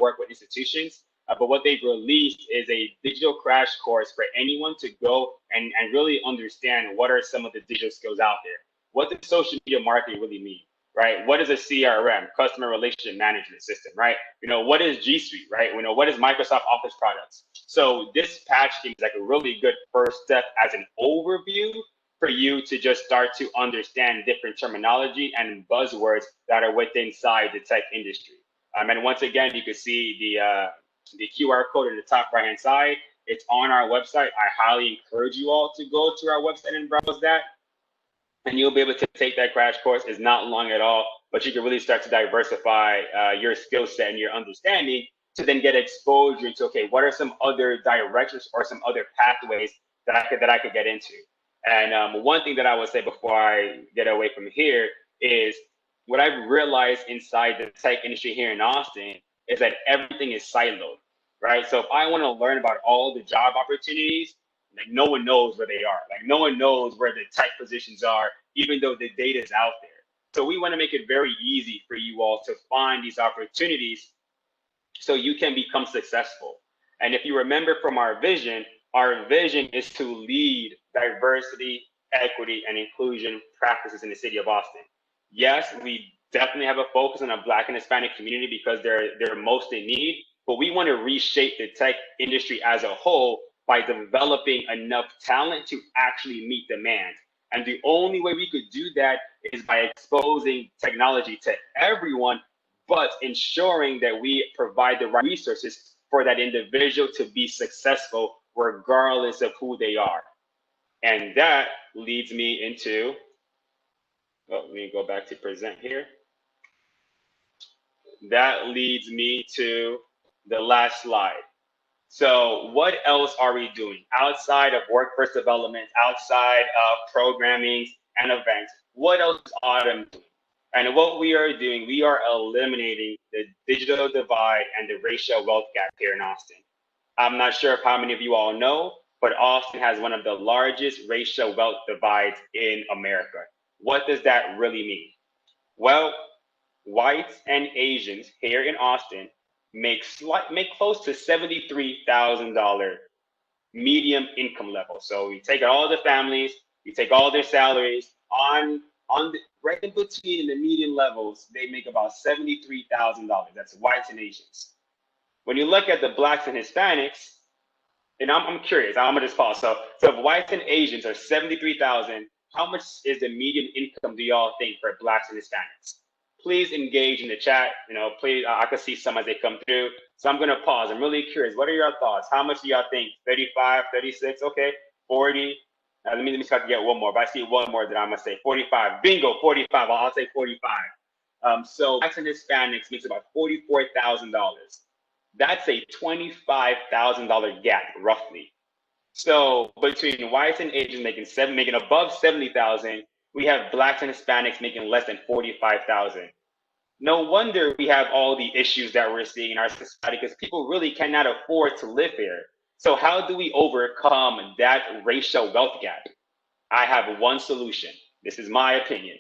work with institutions. But what they've released is a digital crash course for anyone to go and really understand what are some of the digital skills out there. What does social media marketing really mean, right? What is a CRM, customer relationship management system, right? What is G Suite, right? What is Microsoft Office products? So this Petition is like a really good first step as an overview for you to just start to understand different terminology and buzzwords that are within inside the tech industry. And once again, you can see the QR code in the top right hand side. It's on our website. I highly encourage you all to go to our website and browse that. And you'll be able to take that crash course. It's not long at all, but you can really start to diversify your skill set and your understanding to then get exposure to, okay, what are some other directions or some other pathways that I could get into? And one thing that I would say before I get away from here is what I've realized inside the tech industry here in Austin is that everything is siloed, right? So if I want to learn about all the job opportunities, like no one knows where they are. Like no one knows where the tech positions are, even though the data is out there. So we want to make it very easy for you all to find these opportunities so you can become successful. And if you remember from our vision is to lead diversity, equity, and inclusion practices in the city of Austin. Yes, we definitely have a focus on the Black and Hispanic community because they're most in need, but we want to reshape the tech industry as a whole by developing enough talent to actually meet demand. And the only way we could do that is by exposing technology to everyone, but ensuring that we provide the right resources for that individual to be successful regardless of who they are. And that leads me into, let me go back to present here. That leads me to the last slide. So what else are we doing outside of workforce development, outside of programming and events? What else is Autumn doing? And what we are doing, we are eliminating the digital divide and the racial wealth gap here in Austin. I'm not sure if how many of you all know, but Austin has one of the largest racial wealth divides in America. What does that really mean? Well, whites and Asians here in Austin make close to $73,000 medium income level. So you take all the families, you take all their salaries right in between in the median levels, they make about $73,000. That's whites and Asians. When you look at the Blacks and Hispanics, and I'm curious, I'm gonna just pause. So if whites and Asians are 73,000, how much is the median income do y'all think for Blacks and Hispanics? Please engage in the chat. Please, I can see some as they come through. So I'm gonna pause. I'm really curious. What are your thoughts? How much do y'all think? 35, 36, okay, 40. Let me see if I can get one more. If I see one more, then I'm gonna say 45. Bingo, 45. I'll say 45. So Blacks and Hispanics makes about $44,000. That's a $25,000 gap, roughly. So between whites and Asians making above 70,000, we have blacks and Hispanics making less than 45,000. No wonder we have all the issues that we're seeing in our society because people really cannot afford to live here. So how do we overcome that racial wealth gap? I have one solution. This is my opinion.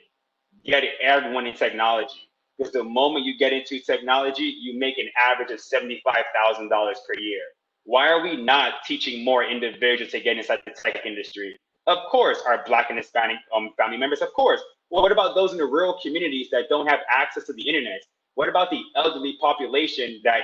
Get everyone in technology. Because the moment you get into technology, you make an average of $75,000 per year. Why are we not teaching more individuals to get inside the tech industry? Of course, our Black and Hispanic family members, of course. Well, what about those in the rural communities that don't have access to the internet? What about the elderly population that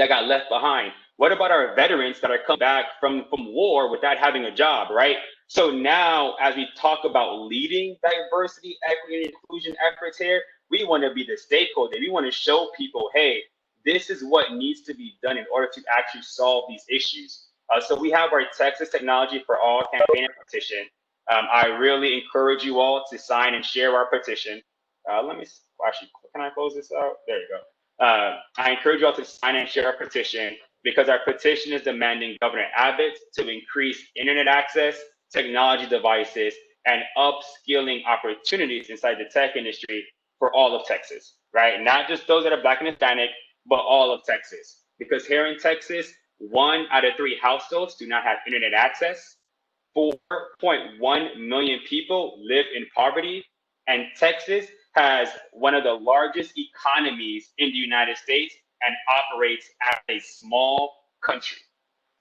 got left behind? What about our veterans that are coming back from war without having a job, right? So now, as we talk about leading diversity, equity, and inclusion efforts here, we want to be the stakeholder. We want to show people, hey, this is what needs to be done in order to actually solve these issues. So we have our Texas Technology for All campaign and petition. I really encourage you all to sign and share our petition. Let me actually, can I close this out? There you go. I encourage you all to sign and share our petition because our petition is demanding Governor Abbott to increase internet access, technology devices, and upskilling opportunities inside the tech industry for all of Texas, right? Not just those that are Black and Hispanic, but all of Texas. Because here in Texas, 1 out of 3 households do not have internet access. 4.1 million people live in poverty, and Texas has one of the largest economies in the United States and operates as a small country.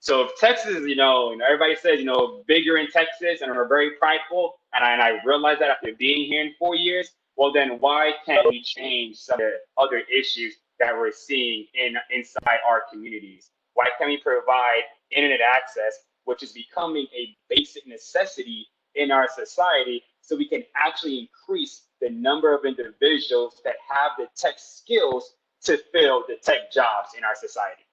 So if Texas, everybody says, bigger in Texas, and we're very prideful, and I realize that after being here in 4 years, well, then why can't we change some of the other issues that we're seeing inside our communities? Why can't we provide internet access, which is becoming a basic necessity in our society, so we can actually increase the number of individuals that have the tech skills to fill the tech jobs in our society?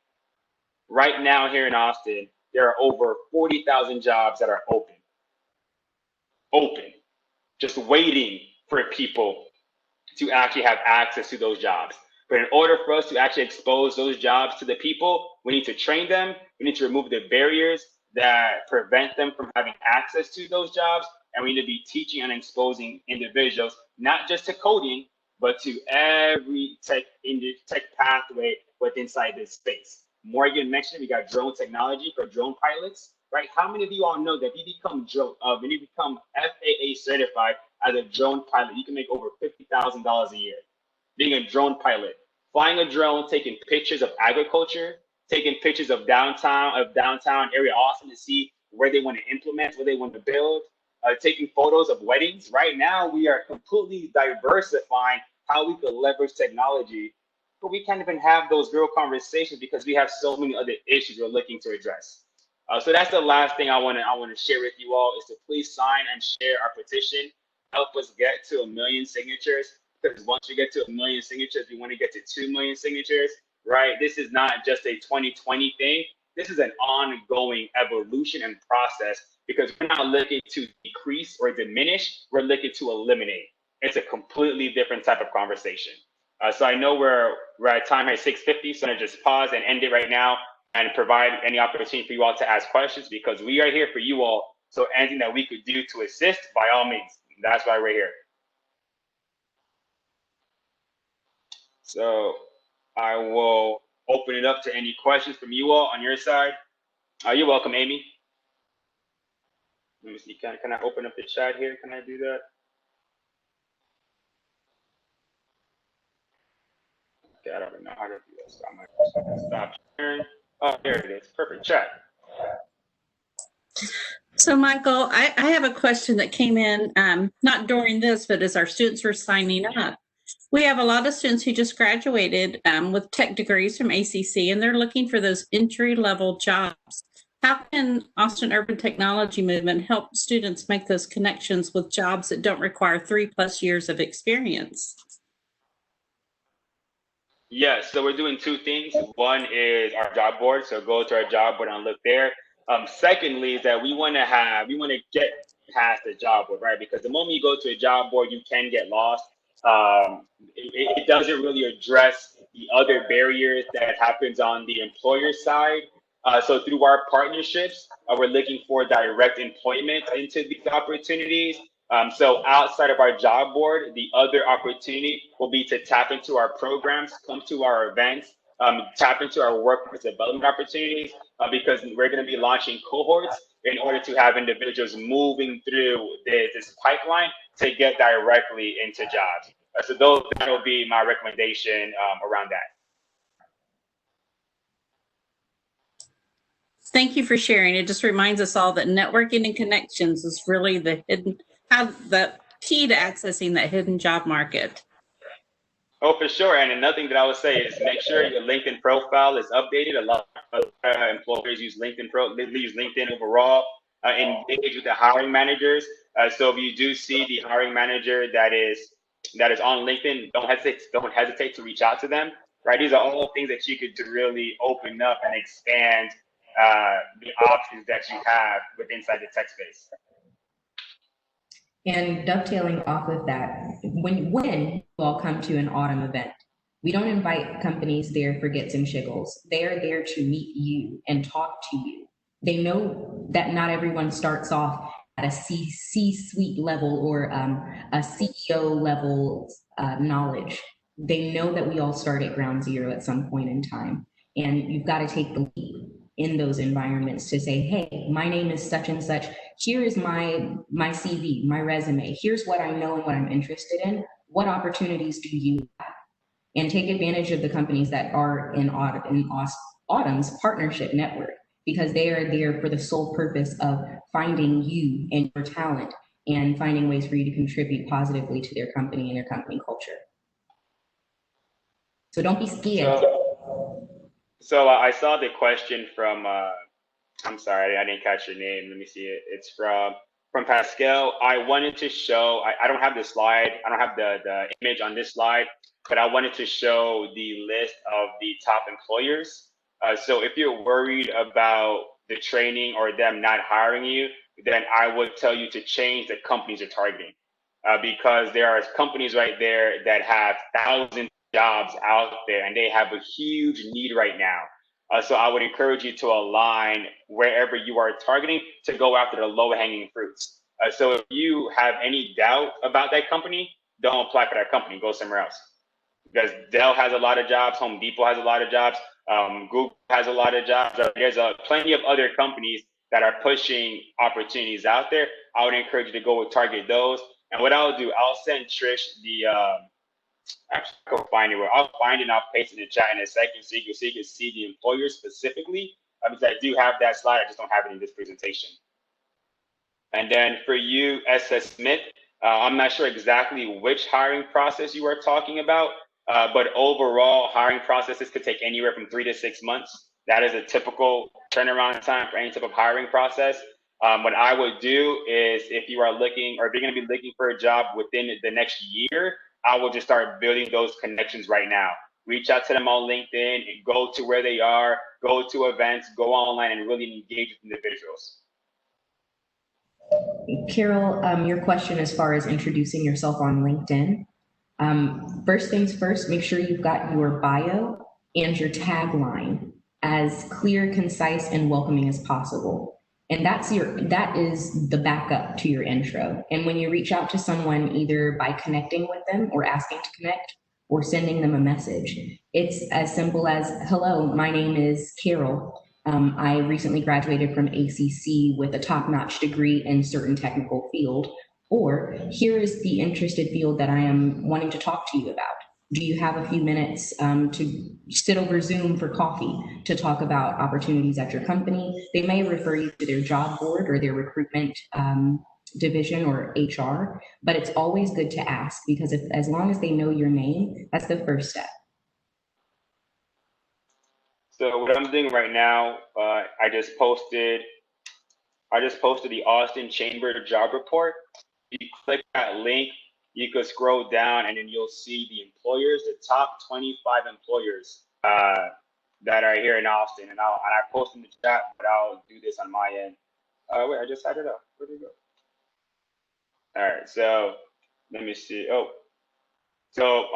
Right now here in Austin, there are over 40,000 jobs that are open, just waiting for people to actually have access to those jobs. But in order for us to actually expose those jobs to the people, we need to train them. We need to remove the barriers that prevent them from having access to those jobs. And we need to be teaching and exposing individuals, not just to coding, but to every tech pathway within inside this space. Morgan mentioned we got drone technology for drone pilots, right? How many of you all know that if you become FAA certified as a drone pilot, you can make over $50,000 a year? Being a drone pilot, flying a drone, taking pictures of agriculture, taking pictures of downtown area Austin to see where they want to implement, where they want to build, taking photos of weddings. Right now, we are completely diversifying how we could leverage technology, but we can't even have those real conversations because we have so many other issues we're looking to address. So that's the last thing I want to share with you all, is to please sign and share our petition. Help us get to 1 million signatures, because once we get to 1 million signatures, we want to get to 2 million signatures, right? This is not just a 2020 thing. This is an ongoing evolution and process, because we're not looking to decrease or diminish. We're looking to eliminate. It's a completely different type of conversation. So I know we're at time at 6:50, so I'm going to just pause and end it right now and provide any opportunity for you all to ask questions, because we are here for you all. So anything that we could do to assist, by all means, that's why we're here. So I will open it up to any questions from you all on your side. You're welcome, Amy. Let me see, can I open up the chat here? Can I do that? Okay, I don't even know how to do this. I might stop sharing. Oh, there it is. Perfect. Chat. So Michael, I have a question that came in, not during this, but as our students were signing up. We have a lot of students who just graduated with tech degrees from ACC, and they're looking for those entry-level jobs. How can Austin Urban Technology Movement help students make those connections with jobs that don't require 3+ years of experience? Yes, so we're doing 2 things. One is our job board, so go to our job board and look there. Secondly, is that we want to get past the job board, right? Because the moment you go to a job board, you can get lost. It doesn't really address the other barriers that happens on the employer side. So through our partnerships, we're looking for direct employment into these opportunities. So outside of our job board, the other opportunity will be to tap into our programs, come to our events, tap into our workforce development opportunities, because we're going to be launching cohorts in order to have individuals moving through this pipeline to get directly into jobs. So that will be my recommendation around that. Thank you for sharing. It just reminds us all that networking and connections is really the key to accessing that hidden job market. Oh, for sure. And another thing that I would say is make sure your LinkedIn profile is updated. A lot of employers use LinkedIn overall. Engage with the hiring managers. So if you do see the hiring manager that is on LinkedIn, don't hesitate to reach out to them. Right? These are all things that you could really open up and expand the options that you have with inside the tech space. And dovetailing off of that, when you all come to an autumn event, we don't invite companies there for gets and shiggles. They are there to meet you and talk to you. They know that not everyone starts off at a C-suite level or a CEO level knowledge. They know that we all start at ground zero at some point in time. And you've got to take the leap in those environments to say, hey, my name is such and such. Here is my CV, my resume. Here's what I know and what I'm interested in. What opportunities do you have? And take advantage of the companies that are in Autumn's partnership network, because they are there for the sole purpose of finding you and your talent and finding ways for you to contribute positively to their company and their company culture. So don't be scared. So I saw the question from, I'm sorry, I didn't catch your name. Let me see it. It's from Pascal. I wanted to show, I don't have the slide. I don't have the image on this slide, but I wanted to show the list of the top employers. So if you're worried about the training or them not hiring you, then I would tell you to change the companies you're targeting, because there are companies right there that have thousands jobs out there and they have a huge need right now. So I would encourage you to align wherever you are targeting to go after the low-hanging fruits. So if you have any doubt about that company, don't apply for that company, go somewhere else. Because Dell has a lot of jobs, Home Depot has a lot of jobs, Google has a lot of jobs. There's plenty of other companies that are pushing opportunities out there. I would encourage you to go target those. And what I'll do, I'll send Trish the, actually, I'll find it. I'll find it and I'll paste it in the chat in a second so you can see the employer specifically. Because I do have that slide, I just don't have it in this presentation. And then for you, SS Smith, I'm not sure exactly which hiring process you are talking about, but overall hiring processes could take anywhere from 3 to 6 months. That is a typical turnaround time for any type of hiring process. What I would do is if you are looking, or if you're going to be looking for a job within the next year, I will just start building those connections right now. Reach out to them on LinkedIn, and go to where they are, go to events, go online, and really engage with individuals. Carol, your question as far as introducing yourself on LinkedIn. First things first, make sure you've got your bio and your tagline as clear, concise, and welcoming as possible. And that is the backup to your intro. And when you reach out to someone, either by connecting with them or asking to connect or sending them a message, it's as simple as, hello, my name is Carol. I recently graduated from ACC with a top-notch degree in certain technical field, or here is the interested field that I am wanting to talk to you about. Do you have a few minutes to sit over Zoom for coffee to talk about opportunities at your company? They may refer you to their job board or their recruitment division or HR, but it's always good to ask, because as long as they know your name, that's the first step. So what I'm doing right now, I just posted the Austin Chamber job report. You click that link, you could scroll down, and then you'll see the employers, the top 25 employers that are here in Austin. And I post in the chat, but I'll do this on my end. Wait, I just had it up. Where did it go? All right, so let me see. Oh, So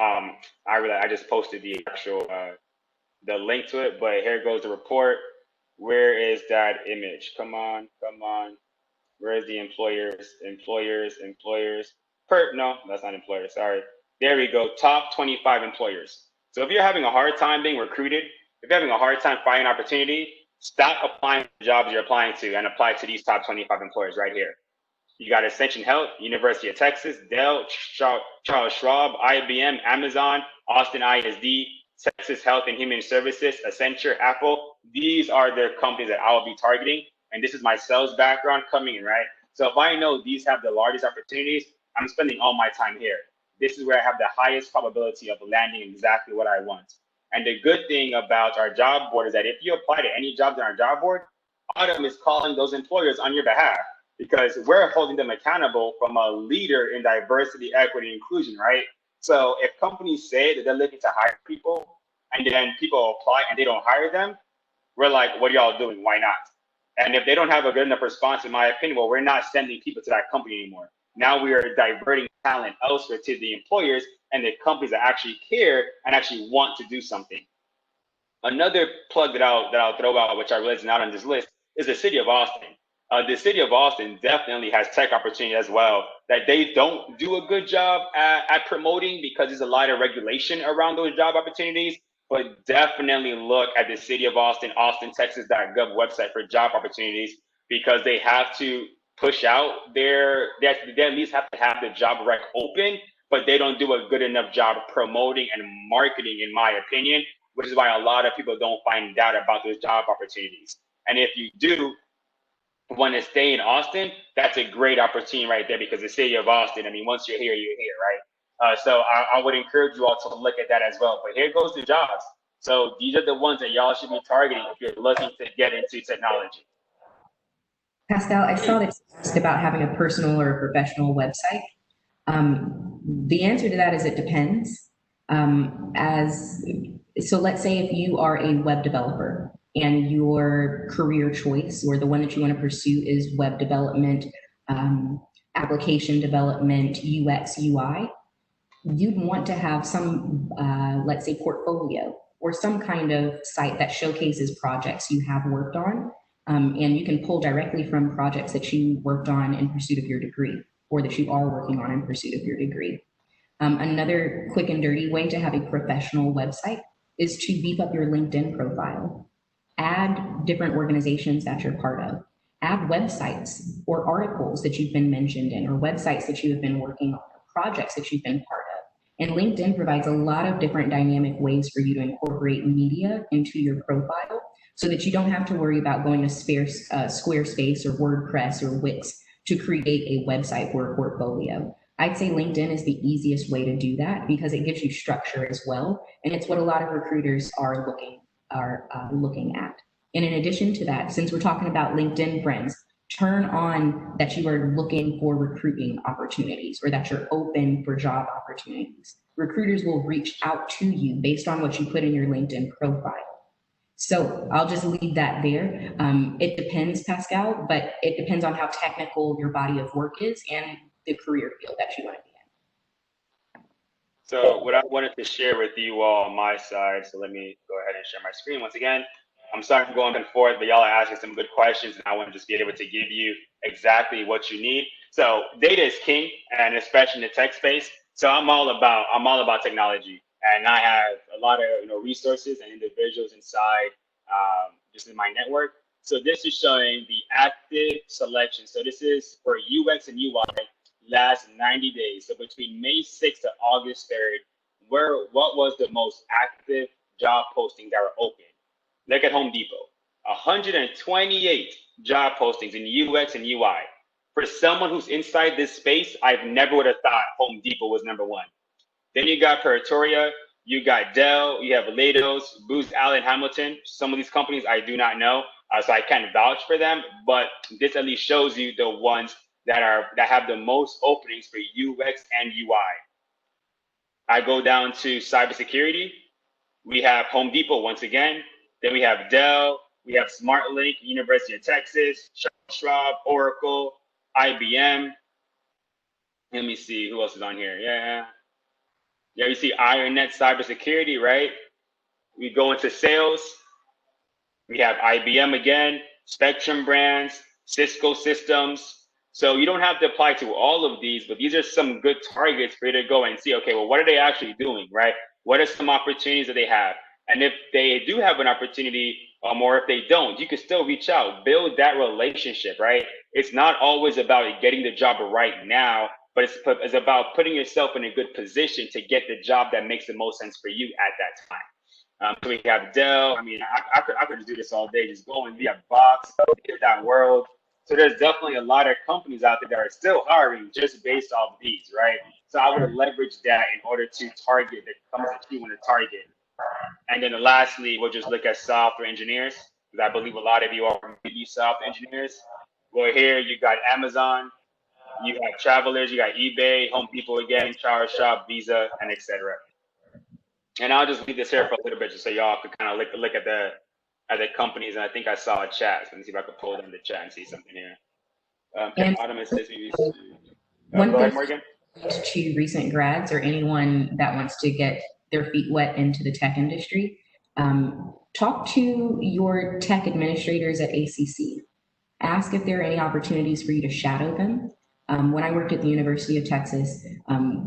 I just posted the actual the link to it, but here goes the report. Where is that image? Come on. Where is the employers? No, that's not employers. Sorry. There we go. Top 25 employers. So if you're having a hard time being recruited, if you're having a hard time finding an opportunity, stop applying for jobs you're applying to and apply to these top 25 employers right here. You got Ascension Health, University of Texas, Dell, Charles Schwab, IBM, Amazon, Austin ISD, Texas Health and Human Services, Accenture, Apple. These are the companies that I will be targeting. And this is my sales background coming in, right? So if I know these have the largest opportunities, I'm spending all my time here. This is where I have the highest probability of landing exactly what I want. And the good thing about our job board is that if you apply to any jobs on our job board, Autumn is calling those employers on your behalf, because we're holding them accountable from a leader in diversity, equity, and inclusion, right? So if companies say that they're looking to hire people and then people apply and they don't hire them, we're like, what are y'all doing? Why not? And if they don't have a good enough response, in my opinion, well, we're not sending people to that company anymore. Now we are diverting talent elsewhere to the employers and the companies that actually care and actually want to do something. Another plug that I'll throw out, which I realize is not on this list, is the city of Austin. The city of Austin definitely has tech opportunity as well that they don't do a good job at promoting, because there's a lot of regulation around those job opportunities. But definitely look at the city of Austin, austintexas.gov website for job opportunities, because they have to push out they at least have to have the job rec open, but they don't do a good enough job of promoting and marketing, in my opinion, which is why a lot of people don't find out about those job opportunities. And if you do want to stay in Austin, that's a great opportunity right there, because the city of Austin, I mean, once you're here, right? So I would encourage you all to look at that as well. But here goes the jobs. So these are the ones that y'all should be targeting if you're looking to get into technology. Pascal, I saw that you asked about having a personal or a professional website. The answer to that is it depends. So let's say if you are a web developer and your career choice, or the one that you want to pursue, is web development, application development, UX, UI, you'd want to have some, let's say, portfolio or some kind of site that showcases projects you have worked on. And you can pull directly from projects that you worked on in pursuit of your degree, or that you are working on in pursuit of your degree. Another quick and dirty way to have a professional website is to beef up your LinkedIn profile. Add different organizations that you're part of. Add websites or articles that you've been mentioned in, or websites that you have been working on, or projects that you've been part of. And LinkedIn provides a lot of different dynamic ways for you to incorporate media into your profile, so that you don't have to worry about going to Squarespace or WordPress or Wix to create a website for a portfolio. I'd say LinkedIn is the easiest way to do that, because it gives you structure as well. And it's what a lot of recruiters are looking at. And in addition to that, since we're talking about LinkedIn friends, turn on that you are looking for recruiting opportunities, or that you're open for job opportunities. Recruiters will reach out to you based on what you put in your LinkedIn profile. So I'll just leave that there. It depends, Pascal, but it depends on how technical your body of work is and the career field that you want to be in. So what I wanted to share with you all on my side, so let me go ahead and share my screen once again. I'm sorry for going back and forth, but y'all are asking some good questions, and I want to just be able to give you exactly what you need. So data is king, and especially in the tech space. So I'm all about technology, and I have a lot of resources and individuals inside just in my network. So this is showing the active selection. So this is for UX and UI last 90 days. So between May 6th to August 3rd, what was the most active job postings that were open? Look at Home Depot, 128 job postings in UX and UI. For someone who's inside this space, I've never would have thought Home Depot was number one. Then you got Peritoria, you got Dell, you have Leidos, Booz Allen Hamilton. Some of these companies I do not know, so I can't vouch for them, but this at least shows you the ones that have the most openings for UX and UI. I go down to cybersecurity. We have Home Depot once again. Then we have Dell, we have SmartLink, University of Texas, Charles Schwab, Oracle, IBM. Let me see who else is on here. Yeah. Yeah, you see IronNet cybersecurity, right? We go into sales. We have IBM again, Spectrum Brands, Cisco Systems. So you don't have to apply to all of these, but these are some good targets for you to go and see, okay, well, what are they actually doing, right? What are some opportunities that they have? And if they do have an opportunity, or if they don't, you can still reach out, build that relationship, right? It's not always about getting the job right now, but it's about putting yourself in a good position to get the job that makes the most sense for you at that time. So we have Dell. I mean, I could just do this all day, just going. We have Box, that world. So there's definitely a lot of companies out there that are still hiring just based off these, right? So I would leverage that in order to target the companies that you want to target. And then lastly, we'll just look at software engineers, because I believe a lot of you are maybe software engineers. Well, here you got Amazon, you have Travelers, you got eBay, Home Depot again, Charles Shop, Visa, and etc. And I'll just leave this here for a little bit, just so y'all could kind of look at the companies. And I think I saw a chat. So let me see if I could pull down the chat and see something here. And one go ahead, thing Morgan. To recent grads or anyone that wants to get their feet wet into the tech industry, talk to your tech administrators at ACC. Ask if there are any opportunities for you to shadow them. When I worked at the University of Texas,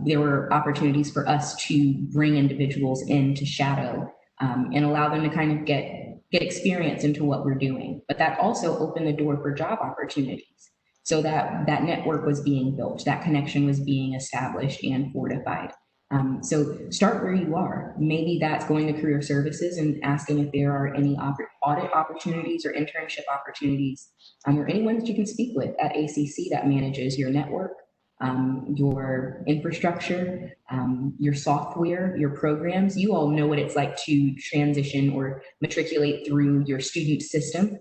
there were opportunities for us to bring individuals in to shadow and allow them to kind of get experience into what we're doing. But that also opened the door for job opportunities. So that network was being built, that connection was being established and fortified. So start where you are. Maybe that's going to career services and asking if there are any audit opportunities or internship opportunities, or anyone that you can speak with at ACC that manages your network, your infrastructure, your software, your programs. You all know what it's like to transition or matriculate through your student system.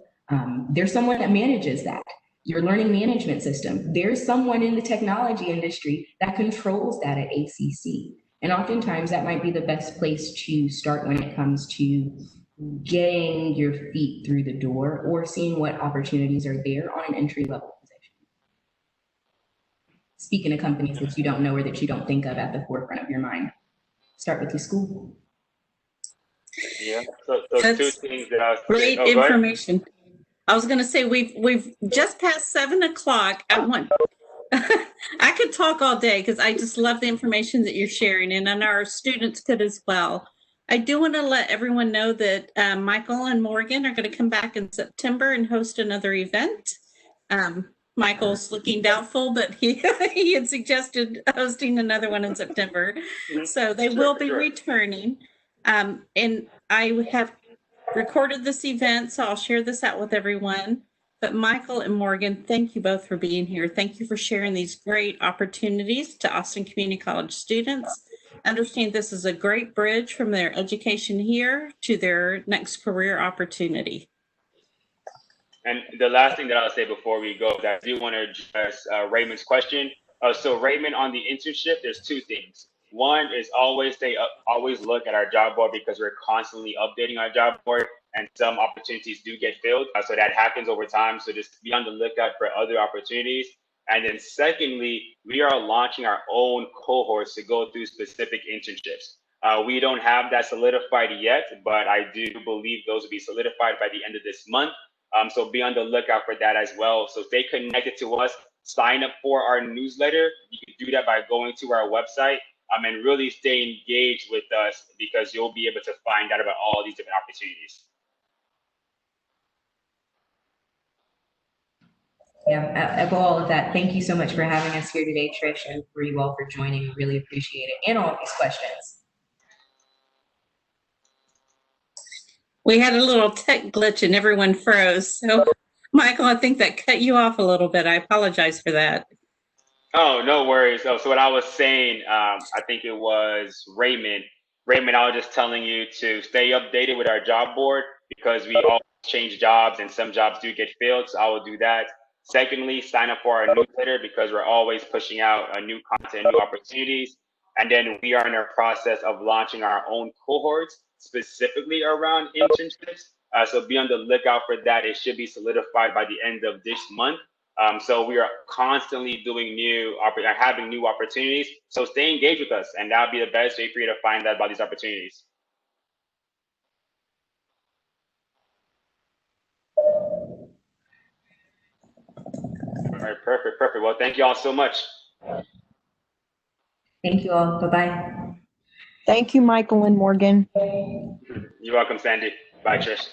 There's someone that manages that. Your learning management system. There's someone in the technology industry that controls that at ACC. And oftentimes that might be the best place to start when it comes to getting your feet through the door or seeing what opportunities are there on an entry level position. Speaking of companies that you don't know or that you don't think of at the forefront of your mind, start with your school. Yeah, so two things that I was great information. I was going to say we've just passed 7 o'clock. I could talk all day because I just love the information that you're sharing, and I know our students could as well. I do want to let everyone know that Michael and Morgan are going to come back in September and host another event. Michael's looking doubtful, but he had suggested hosting another one in September. So they will be returning. And I have recorded this event, so I'll share this out with everyone. But Michael and Morgan, thank you both for being here. Thank you for sharing these great opportunities to Austin Community College students. Understand this is a great bridge from their education here to their next career opportunity. And the last thing that I'll say before we go is I do want to address Raymond's question. So Raymond, on the internship, there's two things. One is always look at our job board, because we're constantly updating our job board, and some opportunities do get filled. So that happens over time. So just be on the lookout for other opportunities. And then secondly, we are launching our own cohorts to go through specific internships. We don't have that solidified yet, but I do believe those will be solidified by the end of this month. So be on the lookout for that as well. So stay connected to us, sign up for our newsletter. You can do that by going to our website. And really stay engaged with us, because you'll be able to find out about all these different opportunities. Yeah, echo all of that. Thank you so much for having us here today, Trish, and for you all for joining. We really appreciate it, and all of these questions. We had a little tech glitch and everyone froze. So, Michael, I think that cut you off a little bit. I apologize for that. Oh, no worries. Oh, so what I was saying, I think it was Raymond. Raymond, I was just telling you to stay updated with our job board, because we all change jobs and some jobs do get filled. So I will do that. Secondly, sign up for our newsletter, because we're always pushing out new content, new opportunities. And then we are in our process of launching our own cohorts specifically around internships. So be on the lookout for that. It should be solidified by the end of this month. So we are constantly doing having new opportunities. So stay engaged with us, and that'll be the best way for you to find out about these opportunities. All right, perfect. Well, thank you all so much. Thank you all. Bye-bye. Thank you, Michael and Morgan. You're welcome, Sandy. Bye, Trish.